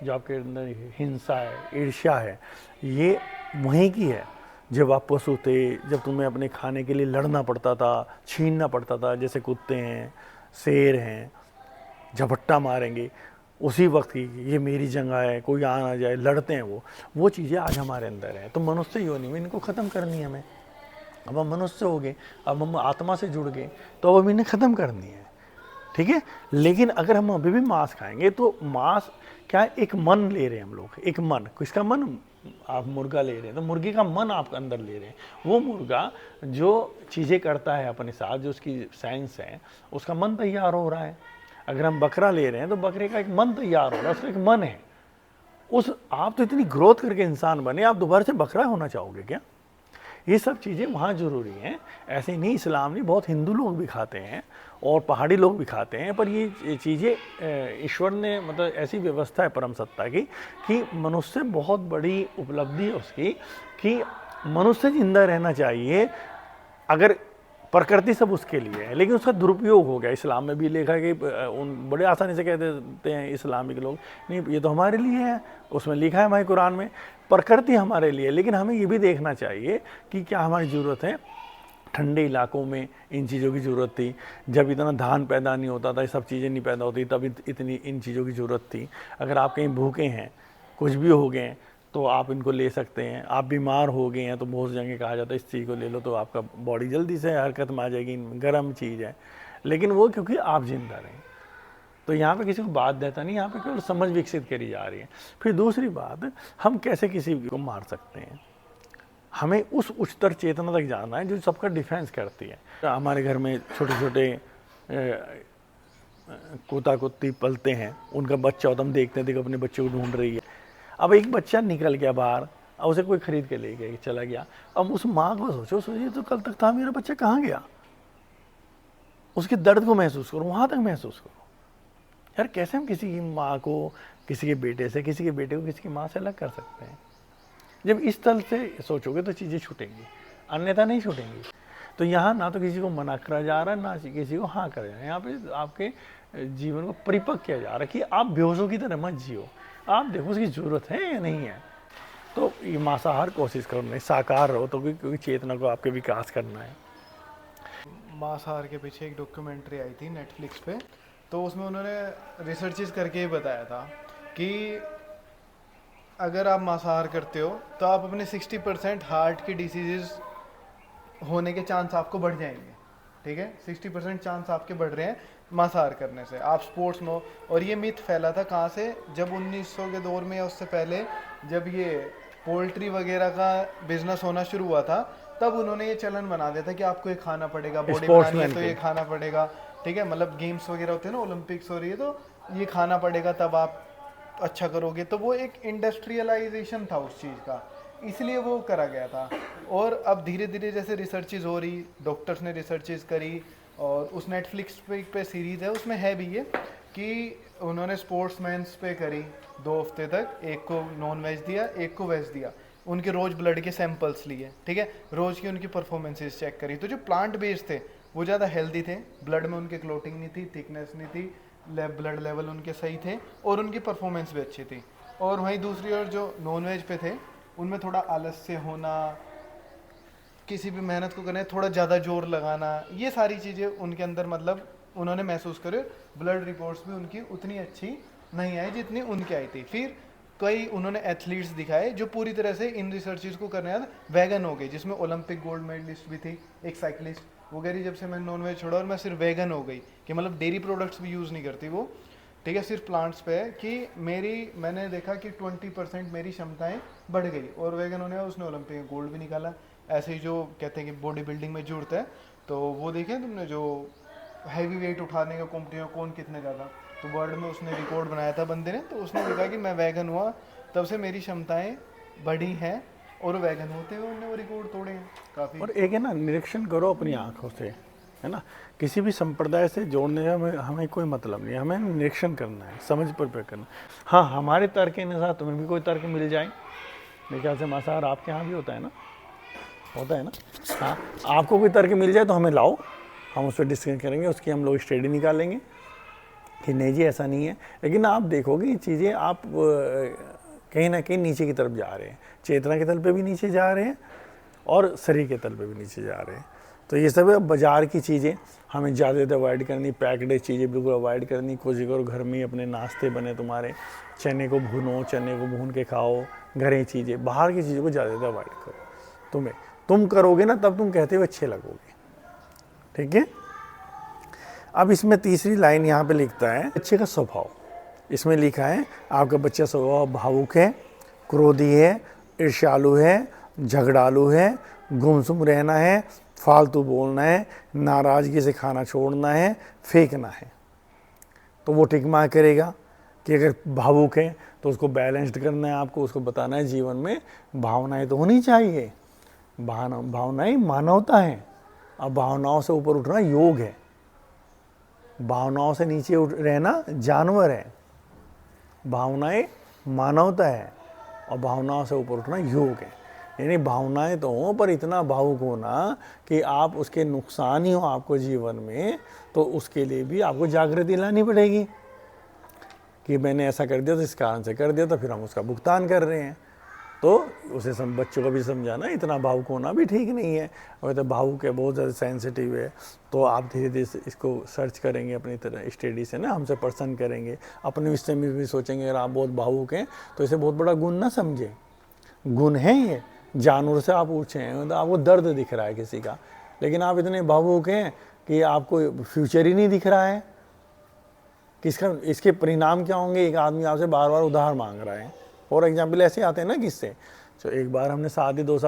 जो आपके अंदर हिंसा है, ईर्ष्या है, ये वहीं की है। जब आप पशु थे, जब तुम्हें अपने खाने के लिए लड़ना पड़ता था, छीनना पड़ता था, जैसे कुत्ते हैं, शेर हैं, झपट्टा मारेंगे, उसी वक्त की ये मेरी जगह है, कोई आ ना जाए, लड़ते हैं वो चीज़ें आज हमारे अंदर हैं। तो मनुष्य योनि में इनको ख़त्म करनी है हमें। अब हम मनुष्य हो गए, अब हम आत्मा से जुड़ गए, तो अब इन्हें ख़त्म करनी है। ठीक है, लेकिन अगर हम अभी भी मांस खाएंगे, तो मांस क्या है, एक मन ले रहे हैं हम लोग, एक मन। किसका मन? आप मुर्गा ले रहे हैं, तो मुर्गे का मन आप अंदर ले रहे हैं। वो मुर्गा जो चीज़ें करता है अपने साथ, जो उसकी साइंस है, उसका मन तैयार हो रहा है। अगर हम बकरा ले रहे हैं, तो बकरे का एक मन तैयार हो रहा है, उसका एक मन है। आप तो इतनी ग्रोथ करके इंसान बने, आप दोबारा से बकरा होना चाहोगे क्या? ये सब चीज़ें वहाँ ज़रूरी हैं। ऐसे नहीं, इस्लाम नहीं, बहुत हिंदू लोग भी खाते हैं और पहाड़ी लोग भी खाते हैं, पर ये चीज़ें ईश्वर ने मतलब ऐसी व्यवस्था है परम सत्ता की कि मनुष्य बहुत बड़ी उपलब्धि है उसकी, कि मनुष्य जिंदा रहना चाहिए। अगर प्रकृति सब उसके लिए है, लेकिन उसका दुरुपयोग हो गया। इस्लाम में भी लिखा है कि उन बड़े आसानी से कह देते हैं इस्लामिक लोग, नहीं ये तो हमारे लिए है, उसमें लिखा है हमारे कुरान में, प्रकृति हमारे लिए। लेकिन हमें ये भी देखना चाहिए कि क्या हमारी ज़रूरत है। ठंडे इलाकों में इन चीज़ों की ज़रूरत थी, जब इतना धान पैदा नहीं होता था, ये सब चीज़ें नहीं पैदा होती, तब इतनी इन चीज़ों की ज़रूरत थी। अगर आप कहीं भूखे हैं, कुछ भी हो गए, तो आप इनको ले सकते हैं। आप बीमार हो गए हैं, तो बहुत जगह कहा जाता है इस चीज़ को ले लो, तो आपका बॉडी जल्दी से हरकत में आ जाएगी, गर्म चीज़ है। लेकिन वो क्योंकि आप जिंदा रहें, तो यहाँ पे किसी को बात देता नहीं, यहाँ पे केवल समझ विकसित करी जा रही है। फिर दूसरी बात, हम कैसे किसी को मार सकते हैं, हमें उस उच्चतर चेतना तक जाना है जो सबका डिफेंस करती है। हमारे घर में छोटे छोटे कुत्ता कुत्ती पलते हैं, उनका बच्चा होता, हम देखते हैं, देखो अपने बच्चे को ढूंढ रही है। अब एक बच्चा निकल गया बाहर, अब उसे कोई खरीद के ले गया, चला गया। अब उस माँ को सोचिए तो कल तक था, मेरा बच्चा कहाँ गया? उसके दर्द को महसूस करो, वहाँ तक महसूस करो। यार कैसे हम किसी की माँ को किसी के बेटे से, किसी के बेटे को किसी की माँ से अलग कर सकते हैं? जब इस तल से सोचोगे तो चीज़ें छूटेंगी, अन्यथा नहीं छूटेंगी। तो यहाँ ना तो किसी को मना करा जा रहा है, ना किसी को हाँ करा जा रहा है। यहाँ पे आपके जीवन को परिपक्व किया जा रहा है कि आप बेहोशों की तरह मत जियो, आप देखो उसकी ज़रूरत है या नहीं है। तो ये मांसाहार कोशिश करो, नहीं शाकाहार रहो, तो क्योंकि चेतना को आपके विकास करना है। मांसाहार के पीछे एक डॉक्यूमेंट्री आई थी नेटफ्लिक्स पे, तो उसमें उन्होंने रिसर्चेस करके ही बताया था कि अगर आप मांसाहार करते हो तो आप अपने 60% हार्ट की डिसीजेज होने के चांस आपको बढ़ जाएंगे। ठीक है, 60% चांस आपके बढ़ रहे हैं मांसाहार करने से, आप स्पोर्ट्स में हो। और ये मिथ फैला था कहाँ से? जब 1900 के दौर में या उससे पहले, जब ये पोल्ट्री वगैरह का बिजनेस होना शुरू हुआ था, तब उन्होंने ये चलन बना दिया था कि आपको ये खाना पड़ेगा, बॉडी बनानी है तो ये खाना पड़ेगा। ठीक है, मतलब गेम्स वगैरह होते हैं ना, ओलंपिक्स हो रही है तो ये खाना पड़ेगा, तब आप अच्छा करोगे। तो वो एक इंडस्ट्रियलाइजेशन था उस चीज़ का, इसलिए वो करा गया था। और अब धीरे धीरे जैसे रिसर्चेज हो रही, डॉक्टर्स ने रिसर्चेज करी, और उस नेटफ्लिक्स पे सीरीज़ है, उसमें है भी ये कि उन्होंने स्पोर्ट्समैन्स पे करी 2 हफ्ते तक, एक को नॉन वेज दिया, एक को वेज दिया, उनके रोज़ ब्लड के सैंपल्स लिए। ठीक है, रोज़ की उनकी परफॉर्मेंसेस चेक करी। तो जो प्लांट बेस्ड थे वो ज़्यादा हेल्दी थे, ब्लड में उनके क्लोटिंग नहीं थी, थिकनेस नहीं थी, ब्लड लेवल उनके सही थे, और उनकी परफॉर्मेंस भी अच्छी थी। और वहीं दूसरी ओर जो नॉन वेज पे थे, उनमें थोड़ा आलस्य होना, किसी भी मेहनत को करने थोड़ा ज़्यादा जोर लगाना, ये सारी चीज़ें उनके अंदर मतलब उन्होंने महसूस करे। ब्लड रिपोर्ट्स भी उनकी उतनी अच्छी नहीं आई जितनी उनकी आई थी। फिर कई उन्होंने एथलीट्स दिखाए जो पूरी तरह से इन रिसर्चेज को करने बाद वैगन हो गए, जिसमें ओलंपिक गोल्ड मेडलिस्ट भी थी, एक साइकिलिस्ट। वो कह रही जब से मैंने नॉन वेज छोड़ा और मैं सिर्फ वैगन हो गई, कि मतलब डेयरी प्रोडक्ट्स भी यूज़ नहीं करती वो। ठीक है, सिर्फ प्लांट्स पे है कि मैंने देखा कि 20% मेरी क्षमताएं बढ़ गई। और वैगन होने उसने ओलंपिक में गोल्ड भी निकाला। ऐसे ही जो कहते हैं कि बॉडी बिल्डिंग में जुड़ता है, तो वो देखें तुमने जो हैवी वेट उठाने का कॉम्पिटिशन, कौन कितने ज़्यादा। तो वर्ल्ड में उसने रिकॉर्ड बनाया था बंदे ने, तो उसने लिखा कि मैं वैगन हुआ तब से मेरी क्षमताएं बढ़ी हैं, और वैगन होते हुए उन्होंने वो रिकॉर्ड तोड़े हैं काफ़ी। और एक है ना, निरीक्षण करो अपनी आंखों से, है ना। किसी भी संप्रदाय से जोड़ने का हमें कोई मतलब नहीं, हमें निरीक्षण करना है, समझ पर करना। हाँ, हमारे तर्क के अनुसार तुम्हें भी कोई तर्क मिल जाए, मेरे ख्याल से मांसाहार आपके यहाँ भी होता है ना, होता है ना। हाँ, आपको कोई तर्क मिल जाए तो हमें लाओ, हम उस पर डिस्कस करेंगे, उसकी हम लोग स्टडी निकालेंगे कि नहीं जी ऐसा नहीं है। लेकिन आप देखोगे ये चीज़ें आप कहीं ना कहीं नीचे की तरफ जा रहे हैं, चेतना के तल पे भी नीचे जा रहे हैं और शरीर के तल पे भी नीचे जा रहे हैं। तो ये सब बाज़ार की चीज़ें हमें ज़्यादा अवॉइड करनी, पैक्ड चीज़ें बिल्कुल अवॉइड करनी। कोशिश करो घर में ही अपने नाश्ते बने तुम्हारे, चने को भूनो, चने को भून के खाओ, घरें चीज़ें, बाहर की चीज़ों को ज़्यादा अवॉइड करो। तुम करोगे ना तब तुम कहते हो अच्छे लगोगे, ठीक है। अब इसमें तीसरी लाइन यहाँ पे लिखता है बच्चे का स्वभाव। इसमें लिखा है आपका बच्चा स्वभाव भावुक है, क्रोधी है, ईर्ष्यालु है, झगड़ालू है, गुमसुम रहना है, फालतू बोलना है, नाराज़गी से खाना छोड़ना है, फेंकना है। तो वो टिक मार्क करेगा कि अगर भावुक है तो उसको बैलेंस्ड करना है, आपको उसको बताना है जीवन में भावनाएं तो होनी चाहिए, भावनाएं मानवता है, अब भावनाओं से ऊपर उठना योग है, भावनाओं से नीचे रहना जानवर है, भावनाएं मानवता है और भावनाओं से ऊपर उठना योग है। यानी भावनाएं तो हों पर इतना भावुक होना कि आप उसके नुकसान ही हो आपको जीवन में, तो उसके लिए भी आपको जागृति लानी पड़ेगी कि मैंने ऐसा कर दिया तो इस कारण से कर दिया, तो फिर हम उसका भुगतान कर रहे हैं। तो उसे बच्चों को भी समझाना इतना भावुक होना भी ठीक नहीं है। अगर तो भावुक है, बहुत ज़्यादा सेंसिटिव है, तो आप धीरे धीरे इसको सर्च करेंगे अपनी तरह स्टडी से ना, हमसे पर्सन करेंगे, अपने विषय में भी सोचेंगे। अगर आप बहुत भावुक हैं तो इसे बहुत बड़ा गुण ना समझे, गुण है ये। जानवर से आप पूछे हैं तो आपको दर्द दिख रहा है किसी का, लेकिन आप इतने भावुक हैं कि आपको फ्यूचर ही नहीं दिख रहा है कि इसके परिणाम क्या होंगे। एक आदमी आपसे बार बार उधार मांग रहा है, फॉर एग्जाम्पल ऐसे आते हैं ना किससे, तो एक बार हमने साथ दी, 2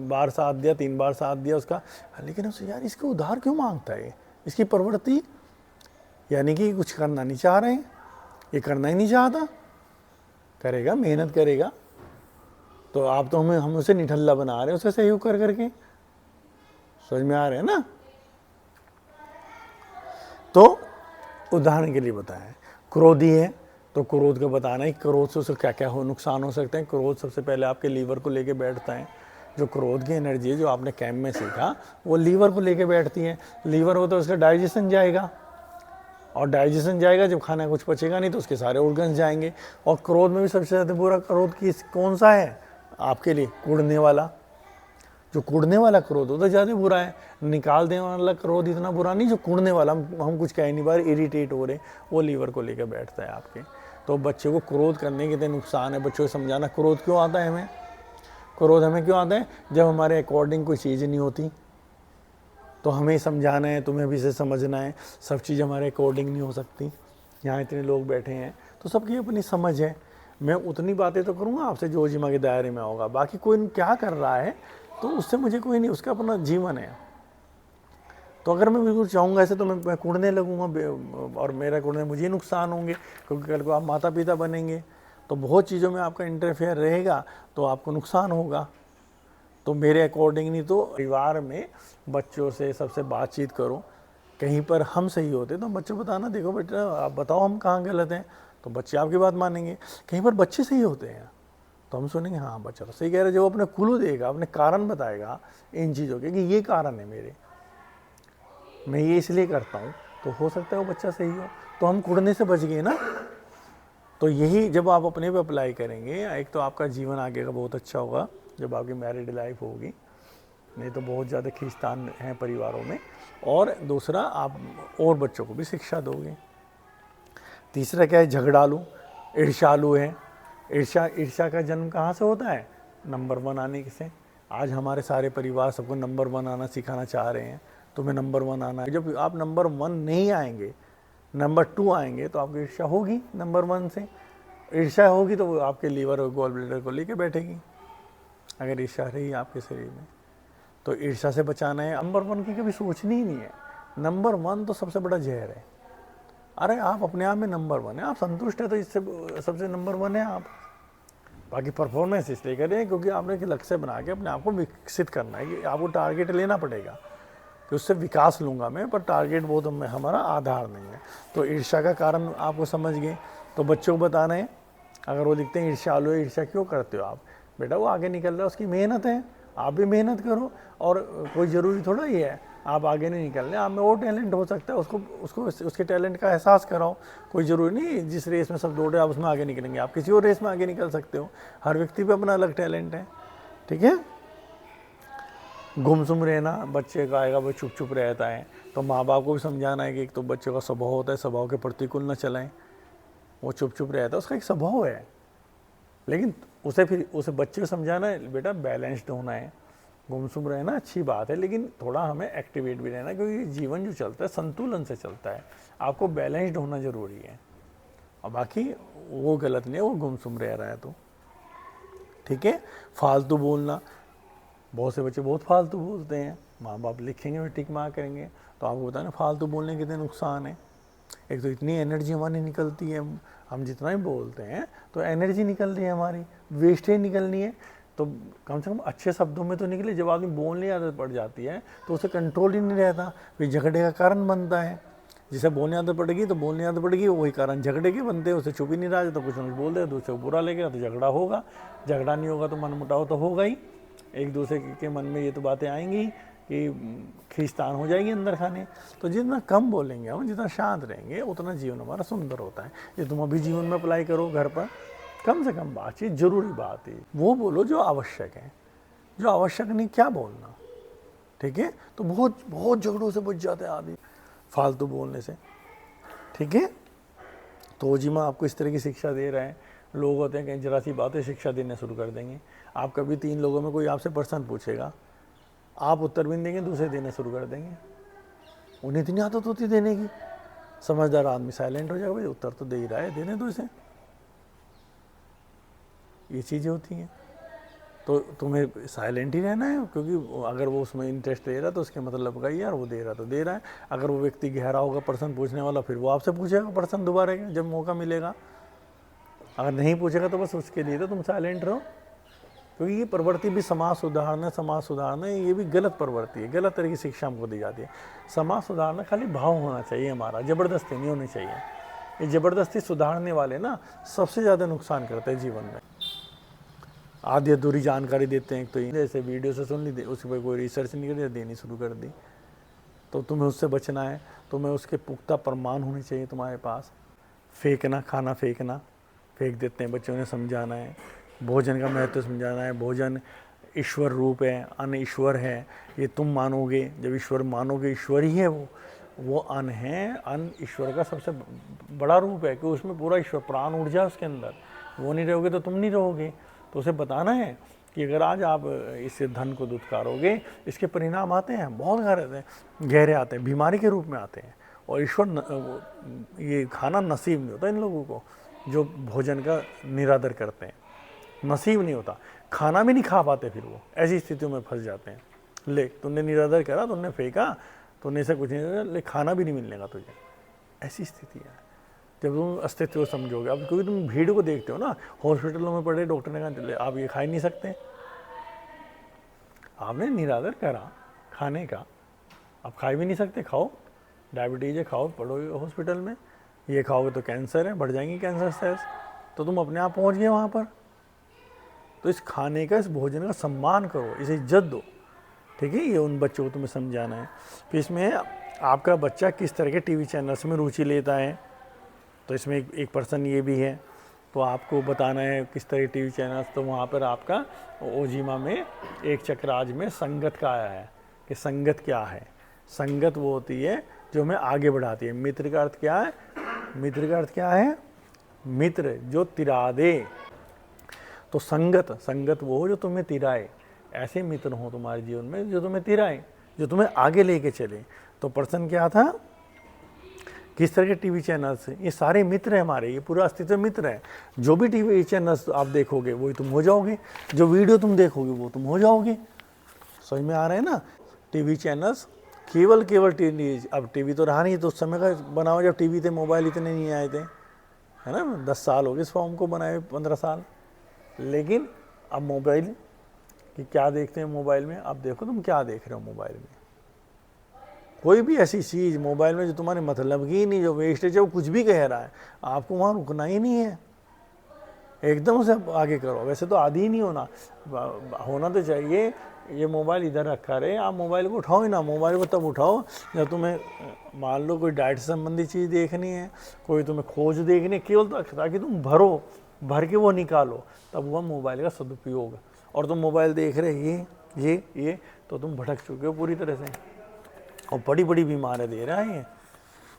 बार साथ दिया, 3 बार साथ दिया उसका, लेकिन उससे यार इसको उधार क्यों मांगता है, इसकी प्रवृत्ति यानी कि कुछ करना नहीं चाह रहे हैं, ये करना ही नहीं चाहता, करेगा मेहनत करेगा, तो आप तो हम उसे निठल्ला बना रहे हैं उसका सहयोग कर करके। समझ में आ रहे हैं ना। तो उदाहरण के लिए बताएं, क्रोधी है तो क्रोध का बताना है, क्रोध से उसे क्या क्या नुकसान हो सकते हैं। क्रोध सबसे पहले आपके लीवर को लेके बैठता है। जो क्रोध की एनर्जी है, जो आपने कैंप में सीखा, वो लीवर को लेके बैठती है। लीवर हो तो उसका डाइजेशन जाएगा, और डाइजेशन जाएगा जब खाना कुछ पचेगा नहीं तो उसके सारे ऑर्गन्स जाएंगे। और क्रोध में भी सबसे ज़्यादा बुरा क्रोध कौन सा है आपके लिए? कुड़ने वाला। जो कुड़ने वाला क्रोध होता है ज़्यादा बुरा है। निकाल देने वाला क्रोध इतना बुरा नहीं, जो कुड़ने वाला हम कुछ कह नहीं पा रहे, इरिटेट हो रहे, वो लीवर को लेकर बैठता है आपके। तो बच्चे को क्रोध करने के इतने नुकसान है, बच्चों को समझाना क्रोध क्यों आता है हमें। क्रोध हमें क्यों आता है? जब हमारे अकॉर्डिंग कोई चीज़ नहीं होती तो हमें समझाना है, तुम्हें भी इसे समझना है। सब चीज़ हमारे अकॉर्डिंग नहीं हो सकती। यहाँ इतने लोग बैठे हैं तो सबकी अपनी समझ है। मैं उतनी बातें तो करूँगा आपसे जो जिम्मा के दायरे में होगा, बाकी कोई क्या कर रहा है तो उससे मुझे कोई नहीं, उसका अपना जीवन है। तो अगर मैं बिल्कुल चाहूँगा ऐसे तो मैं कूड़ने लगूँगा और मेरा कूड़ने मुझे नुकसान होंगे, क्योंकि कल को आप माता पिता बनेंगे तो बहुत चीज़ों में आपका इंटरफेयर रहेगा तो आपको नुकसान होगा। तो मेरे अकॉर्डिंग नहीं तो परिवार में बच्चों से सबसे बातचीत करो। कहीं पर हम सही होते तो बच्चों को बताना, देखो बेटा आप बताओ हम कहाँ गलत हैं, तो बच्चे आपकी बात मानेंगे। कहीं पर बच्चे सही होते हैं तो हम सुनेंगे हाँ बच्चा तो सही कह रहा है। जब अपने कुलू देगा, अपने कारण बताएगा इन चीज़ों के कि ये कारण है मेरे, मैं ये इसलिए करता हूँ, तो हो सकता है वो बच्चा सही हो। तो हम कुड़ने से बच गए ना। तो यही जब आप अपने पे अप्लाई करेंगे, एक तो आपका जीवन आगे का बहुत अच्छा होगा जब आपकी मैरिड लाइफ होगी, नहीं तो बहुत ज़्यादा खींचतान है परिवारों में। और दूसरा आप और बच्चों को भी शिक्षा दोगे। तीसरा क्या है? झगड़ालू, ईर्ष्यालु है। ईर्ष्या का जन्म कहाँ से होता है? नंबर 1 आने से। आज हमारे सारे परिवार सबको नंबर 1 आना सिखाना चाह रहे हैं, तुम्हें नंबर 1 आना है। जब आप नंबर 1 नहीं आएंगे, नंबर 2 आएंगे तो आपकी ईर्ष्या होगी नंबर 1 से। ईर्ष्या होगी तो वो आपके लीवर और गॉल ब्लैडर को लेके बैठेगी, अगर ईर्ष्या रही आपके शरीर में। तो ईर्ष्या से बचाना है। नंबर 1 की कभी सोचनी ही नहीं है। नंबर 1 तो सबसे बड़ा जहर है। अरे आप अपने आप में नंबर 1 है, आप संतुष्ट है तो इससे सबसे नंबर 1 है आप। बाकी परफॉर्मेंस इसलिए करें क्योंकि आपने एक लक्ष्य बना के अपने आप को विकसित करना है कि आपको टारगेट लेना पड़ेगा कि उससे विकास लूँगा मैं, पर टारगेट वो तो हमारा आधार नहीं है। तो ईर्ष्या का कारण आपको समझ गए, तो बच्चों को बताना है, अगर वो दिखते हैं ईर्ष्यालु है, ईर्ष्या क्यों करते हो आप, बेटा वो आगे निकल रहा है, उसकी मेहनत है, आप भी मेहनत करो। और कोई ज़रूरी थोड़ा ये है आप आगे नहीं निकल रहे, आप में वो टैलेंट हो सकता है, उसको उसके टैलेंट का एहसास कराओ। कोई ज़रूरी नहीं जिस रेस में सब दौड़ रहे आप उसमें आगे निकलेंगे, आप किसी और रेस में आगे निकल सकते हो। हर व्यक्ति पे अपना अलग टैलेंट है, ठीक है। गुमसुम रहना, बच्चे का आएगा वो चुप चुप रहता है, तो माँ बाप को भी समझाना है कि एक तो बच्चों का स्वभाव होता है, स्वभाव के प्रतिकूल न चलाएं। वो चुप चुप रहता है, उसका एक स्वभाव है, लेकिन उसे बच्चे को समझाना है बेटा बैलेंस्ड होना है। गुमसुम रहना अच्छी बात है, लेकिन थोड़ा हमें एक्टिवेट भी रहना, क्योंकि जीवन जो चलता है संतुलन से चलता है, आपको बैलेंस्ड होना ज़रूरी है। और बाकी वो गलत नहीं है वो गुमसुम रह रहा है तो, ठीक है। फालतू बोलना, बहुत से बच्चे बहुत फालतू बोलते हैं, माँ बाप लिखेंगे और टिक मार करेंगे, तो आपको बताना फालतू बोलने के कितने नुकसान है। एक तो इतनी एनर्जी हमारी निकलती है, हम जितना ही बोलते हैं तो एनर्जी निकल रही है हमारी, वेस्टेज निकलनी है, तो कम से कम अच्छे शब्दों में तो निकले। जब आदमी बोलने की आदत पड़ जाती है तो उसे कंट्रोल ही नहीं रहता, फिर झगड़े का कारण बनता है। जिसे बोलने आदत पड़ेगी तो बोलने आदत पड़ेगी, वही कारण झगड़े के बनते हैं। उसे चुप ही नहीं रहा तो कुछ ना कुछ बोल दे, दूसरे को बुरा लगेगा तो झगड़ा होगा, झगड़ा नहीं होगा तो मन मुटाव तो होगा ही, एक दूसरे के मन में ये तो बातें आएंगी कि खींचतान हो जाएगी अंदर खाने। तो जितना कम बोलेंगे हम, जितना शांत रहेंगे, उतना जीवन हमारा सुंदर होता है। ये तुम अभी जीवन में अप्लाई करो, घर पर कम से कम बातचीत, जरूरी बात है वो बोलो जो आवश्यक है, जो आवश्यक नहीं क्या बोलना, ठीक है। तो बहुत बहुत झगड़ों से बच जाते हैं आदमी फालतू बोलने से, ठीक है। तो जी मैं आपको इस तरह की शिक्षा दे रहे हैं। लोग होते हैं कहीं जरा सी बातें शिक्षा देना शुरू कर देंगे। आप कभी 3 लोगों में कोई आपसे प्रश्न पूछेगा, आप उत्तर भी नहीं देंगे, दूसरे देना शुरू कर देंगे। उन्हें इतनी आदत होती देने की। समझदार आदमी साइलेंट हो जाएगा, भाई उत्तर तो दे ही रहा है, देने दो इसे। ये चीज़ें होती हैं, तो तुम्हें साइलेंट ही रहना है, क्योंकि अगर वो उसमें इंटरेस्ट ले रहा है तो उसके मतलब का यार वो दे रहा तो दे रहा है। अगर वो व्यक्ति गहरा होगा प्रश्न पूछने वाला, फिर वो आपसे पूछेगा प्रश्न दोबारा जब मौका मिलेगा। अगर नहीं पूछेगा तो बस उसके लिए तो तुम साइलेंट रहो, क्योंकि ये प्रवृत्ति भी समाज सुधारना ये भी गलत प्रवृत्ति है, गलत तरह की शिक्षा हमको दी जाती है। समाज सुधारना खाली भाव होना चाहिए हमारा, ज़बरदस्ती नहीं होनी चाहिए। ये ज़बरदस्ती सुधारने वाले ना सबसे ज़्यादा नुकसान करते हैं जीवन में। आधी अधूरी जानकारी देते हैं, तो जैसे वीडियो से सुन ली, उस पर कोई रिसर्च नहीं कर देनी शुरू कर दी, तो तुम्हें उससे बचना है। तुम्हें उसके पुख्ता प्रमाण होने चाहिए तुम्हारे पास। फेंकना, खाना फेंकना, फेंक देते हैं, बच्चों ने समझाना है। भोजन का महत्व समझाना है। भोजन ईश्वर रूप है, अन्न ईश्वर है, ये तुम मानोगे। जब ईश्वर मानोगे, ईश्वर ही है वो अन्न है। अन्न ईश्वर का सबसे बड़ा रूप है, कि उसमें पूरा ईश्वर प्राण ऊर्जा उसके अंदर। वो नहीं रहोगे तो तुम नहीं रहोगे। तो उसे बताना है कि अगर आज आप इस धन को दुत्कारोगे, इसके परिणाम आते हैं, बहुत गहरे आते हैं, बीमारी के रूप में आते हैं। और ईश्वर ये खाना नसीब नहीं होता इन लोगों को जो भोजन का निरादर करते हैं, नसीब नहीं होता। खाना भी नहीं खा पाते, फिर वो ऐसी स्थितियों में फंस जाते हैं। ले तुमने निरादर करा, तुमने फेंका, तुमने से कुछ नहीं, ले खाना भी नहीं मिलने का तुझे, ऐसी स्थिति है। जब तुम अस्तित्व समझोगे, अब क्योंकि तुम भीड़ को देखते हो ना, हॉस्पिटलों में पड़े, डॉक्टर ने कहा आप ये खा ही नहीं सकते, आपने निरादर करा खाने का, आप खा भी नहीं सकते, खाओ, डायबिटीज है खाओ, पड़ो हॉस्पिटल में, ये खाओगे तो कैंसर है, बढ़ जाएंगी कैंसर सेल्स, तो तुम अपने आप पहुंच गए वहाँ पर। तो इस खाने का, इस भोजन का सम्मान करो, इसे इज्जत दो, ठीक है। ये उन बच्चों को तुम्हें समझाना है। फिर इसमें आपका बच्चा किस तरह के टीवी चैनल्स में रुचि लेता है, तो इसमें एक पर्सन ये भी है, तो आपको बताना है किस तरह के टीवी चैनल्स। तो वहाँ पर आपका ओजीमा में एक चक्राज में संगत का आया है कि संगत क्या है। संगत वो होती है जो हमें आगे बढ़ाती है। मित्र का अर्थ क्या है? मित्र का अर्थ क्या है? मित्र जो तिरा दे। तो संगत वो हो जो तुम्हें तिराए। ऐसे मित्र हो तुम्हारे जीवन में जो तुम्हें तिराए, जो तुम्हें आगे लेके चले। तो प्रश्न क्या था, किस तरह के टीवी चैनल्स, ये सारे मित्र हैं हमारे, ये पूरा अस्तित्व मित्र है। जो भी टीवी चैनल्स आप देखोगे वही तुम हो जाओगे, जो वीडियो तुम देखोगे वो तुम हो जाओगे। समझ में आ रहा है ना? टीवी चैनल्स केवल केवल टीवी, अब टीवी तो रहा नहीं, तो उस समय का बनाओ जब टीवी थे, मोबाइल इतने नहीं आए थे, है ना, 10 साल हो गए इस फॉर्म को बनाए, 15 साल। लेकिन अब मोबाइल कि क्या देखते हैं मोबाइल में, अब देखो तुम क्या देख रहे हो मोबाइल में। कोई भी ऐसी चीज़ मोबाइल में जो तुम्हारे मतलब की ही नहीं, जो वेस्टेज है, वो कुछ भी कह रहा है, आपको वहाँ रुकना ही नहीं है, एकदम से आगे करो। वैसे तो आदि ही नहीं होना, होना तो चाहिए ये मोबाइल इधर रखा रहे, आप मोबाइल को उठाओ ही ना। मोबाइल को तब उठाओ जब तुम्हें मान लो कोई डाइट से संबंधित चीज़ देखनी है, कोई तुम्हें खोज देखनी है, केवल ताकि तुम भर के वो निकालो, तब हुआ मोबाइल का सदुपयोग। और तुम मोबाइल देख रहे ये तो तुम भटक चुके हो पूरी तरह से, और बड़ी बड़ी बीमारियाँ दे रहा है ये।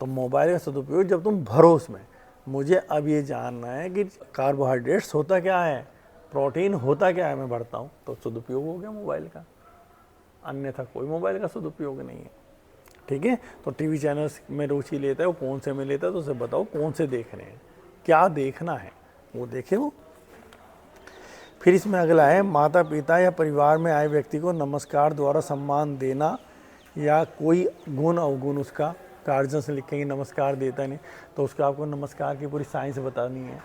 तो मोबाइल का सदुपयोग जब तुम भरो उसमें। मुझे अब ये जानना है कि कार्बोहाइड्रेट्स होता क्या है, प्रोटीन होता क्या है, मैं भरता हूँ, तो सदुपयोग हो गया मोबाइल का, अन्यथा कोई मोबाइल का सदुपयोग नहीं है। ठीक है, तो टीवी चैनल्स में रुचि लेता है, वो कौन से में लेता है, तो उसे बताओ कौन से देखने हैं, क्या देखना है वो देखे वो। फिर इसमें अगला है, माता पिता या परिवार में आए व्यक्ति को नमस्कार द्वारा सम्मान देना या कोई गुण अवगुण उसका। गार्जियन से लिखेंगे नमस्कार देता नहीं, तो उसका आपको नमस्कार की पूरी साइंस बतानी है।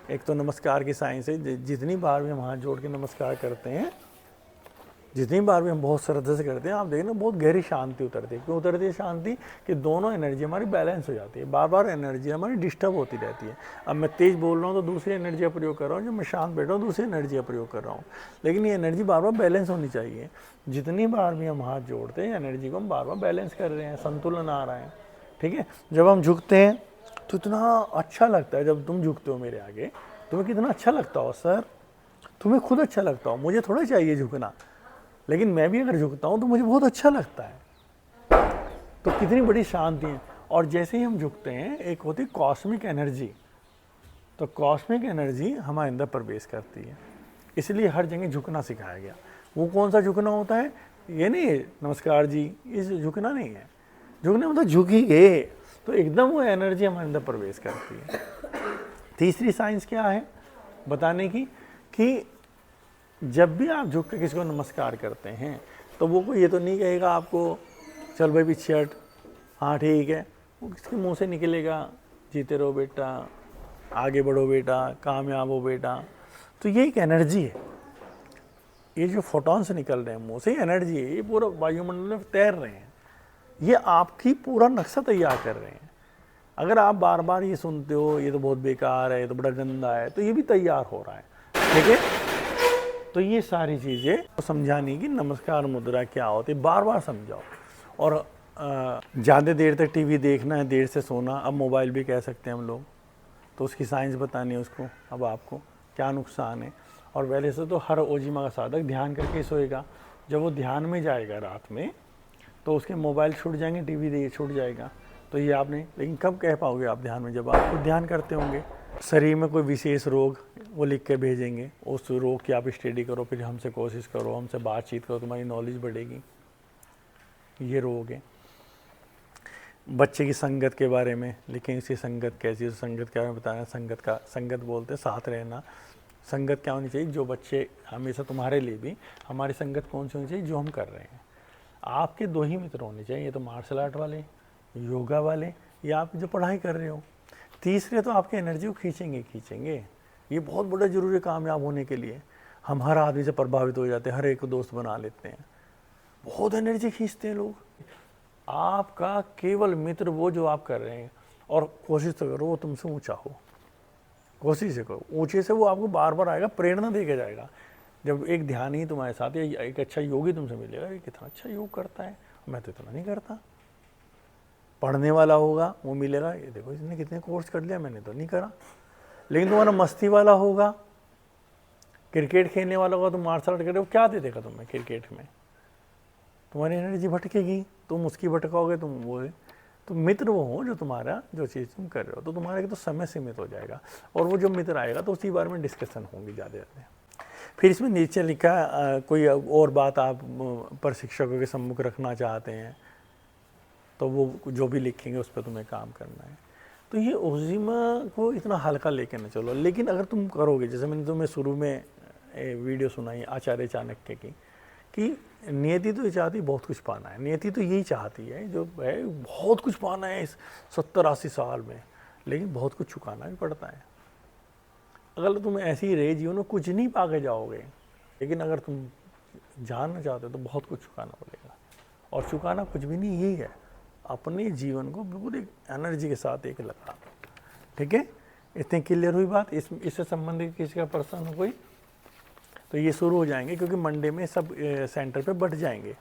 एक तो नमस्कार की साइंस है, जितनी बार भी हम हाथ जोड़ के नमस्कार करते हैं, जितनी बार भी हम बहुत श्रद्धा से करते हैं, आप देखना बहुत गहरी शांति उतरती है। क्यों उतरती है शांति? कि दोनों एनर्जी हमारी बैलेंस हो जाती है, बार बार एनर्जी हमारी डिस्टर्ब होती रहती है। अब मैं तेज बोल रहा हूँ तो दूसरी एनर्जी का प्रयोग कर रहा हूँ, जब मैं शांत बैठा हूँ दूसरी एनर्जी का प्रयोग कर रहा हूँ, लेकिन ये एनर्जी बार बार बैलेंस होनी चाहिए। जितनी बार भी हम हाथ जोड़ते हैं एनर्जी को हम बार बार बैलेंस कर रहे हैं, संतुलन आ रहा है। ठीक है, जब हम झुकते हैं तो इतना अच्छा लगता है, जब तुम झुकते हो मेरे आगे, तुम्हें कितना अच्छा लगता हो सर, तुम्हें खुद अच्छा लगता हो, मुझे थोड़ा चाहिए झुकना, लेकिन मैं भी अगर झुकता हूँ तो मुझे बहुत अच्छा लगता है। तो कितनी बड़ी शांति है। और जैसे ही हम झुकते हैं, एक होती है कॉस्मिक एनर्जी, तो कॉस्मिक एनर्जी हमारे अंदर प्रवेश करती है, इसलिए हर जगह झुकना सिखाया गया। वो कौन सा झुकना होता है? ये नहीं नमस्कार जी, इस झुकना नहीं है, झुकने मतलब झुकी गए, तो एकदम वो एनर्जी हमारे अंदर प्रवेश करती है। तीसरी साइंस क्या है बताने की, कि जब भी आप झुक के किसी को नमस्कार करते हैं तो वो कोई ये तो नहीं कहेगा आपको चल भाई पीछे हट, हाँ ठीक है, वो किसके मुंह से निकलेगा जीते रहो बेटा, आगे बढ़ो बेटा, कामयाब हो बेटा। तो ये एक एनर्जी है, ये जो फोटॉन्स निकल रहे हैं मुंह से, एनर्जी है, ये पूरा वायुमंडल में तैर रहे हैं, ये आपकी पूरा नक्शा तैयार कर रहे हैं। अगर आप बार बार ये सुनते हो ये तो बहुत बेकार है, ये तो बड़ा गंदा है, तो ये भी तैयार हो रहा है। ठीक है, तो ये सारी चीज़ें समझाने की, नमस्कार मुद्रा क्या होती है बार बार समझाओ। और ज़्यादा देर तक टीवी देखना है, देर से सोना, अब मोबाइल भी कह सकते हैं हम लोग, तो उसकी साइंस बतानी है उसको, अब आपको क्या नुकसान है। और पहले से तो हर ओजिमा का साधक ध्यान करके सोएगा, जब वो ध्यान में जाएगा रात में तो उसके मोबाइल छूट जाएंगे, टीवी छूट जाएगा। तो ये आपने, लेकिन कब कह पाओगे आप ध्यान में? जब आप खुद ध्यान करते होंगे। शरीर में कोई विशेष रोग वो लिख के भेजेंगे, उस रोग की आप स्टडी करो, फिर हमसे कोशिश करो, हमसे बातचीत करो, तुम्हारी नॉलेज बढ़ेगी। ये रोग है। बच्चे की संगत के बारे में लिखेंगे, इसकी संगत कैसी है, संगत क्या है बताना। संगत बोलते हैं साथ रहना। संगत क्या होनी चाहिए? जो बच्चे हमेशा तुम्हारे लिए भी, हमारी संगत कौन सी होनी चाहिए? जो हम कर रहे हैं। आपके दो ही मित्र होने चाहिए, ये तो मार्शल आर्ट वाले, योगा वाले, या आप जो पढ़ाई कर रहे हो। तीसरे तो आपकी एनर्जी को खींचेंगे। ये बहुत बड़ा जरूरी है कामयाब होने के लिए। हम हर आदमी से प्रभावित हो जाते हैं, हर एक को दोस्त बना लेते हैं, बहुत एनर्जी खींचते हैं लोग। आपका केवल मित्र वो जो आप कर रहे हैं, और कोशिश तो करो वो तुमसे ऊंचा हो, कोशिश से करो ऊंचे से, वो आपको बार बार आएगा, प्रेरणा देके जाएगा। जब एक ध्यान ही तुम्हारे साथ है, एक अच्छा योगी तुमसे मिलेगा, ये कितना अच्छा योग करता है, मैं तो इतना नहीं करता। पढ़ने वाला होगा वो मिलेगा, ये देखो इसने कितने कोर्स कर लिया, मैंने तो नहीं करा। लेकिन तुम्हारा मस्ती वाला होगा, क्रिकेट खेलने वाला होगा, तुम मार्शल आर्ट कर रहे हो, क्या दे देगा तुम्हें क्रिकेट में? तुम्हारी एनर्जी भटकेगी, तुम उसकी भटकाओगे, तुम वो। तो मित्र वो हो जो तुम्हारा जो चीज़ तुम कर रहे हो, तो तुम्हारे तो समय सीमित हो जाएगा, और वो जो मित्र आएगा तो उसी बारे में डिस्कशन होंगी ज़्यादा। फिर इसमें नीचे लिखा कोई और बात आप प्रशिक्षकों के सम्मुख रखना चाहते हैं, तो वो जो भी लिखेंगे उस पर तुम्हें काम करना है। तो ये ओजिमा को इतना हल्का लेके न चलो, लेकिन अगर तुम करोगे, जैसे मैंने तुम्हें शुरू में वीडियो सुनाई आचार्य चाणक्य की, कि नियति तो ये चाहती बहुत कुछ पाना है, नियति तो यही चाहती है जो है बहुत कुछ पाना है इस 70-80 साल में, लेकिन बहुत कुछ चुकाना भी पड़ता है। अगर तुम ऐसे ही रहे जीवन में कुछ नहीं पा के जाओगे, लेकिन अगर तुम जानना चाहते हो तो बहुत कुछ चुकाना पड़ेगा। और चुकाना कुछ भी नहीं, यही है अपने जीवन को बिल्कुल एक एनर्जी के साथ एक लगा। ठीक है, इतनी क्लियर हुई बात। इससे संबंधित किसी का प्रश्न हो कोई तो ये शुरू हो जाएंगे, क्योंकि मंडे में सब सेंटर पे बढ़ जाएंगे।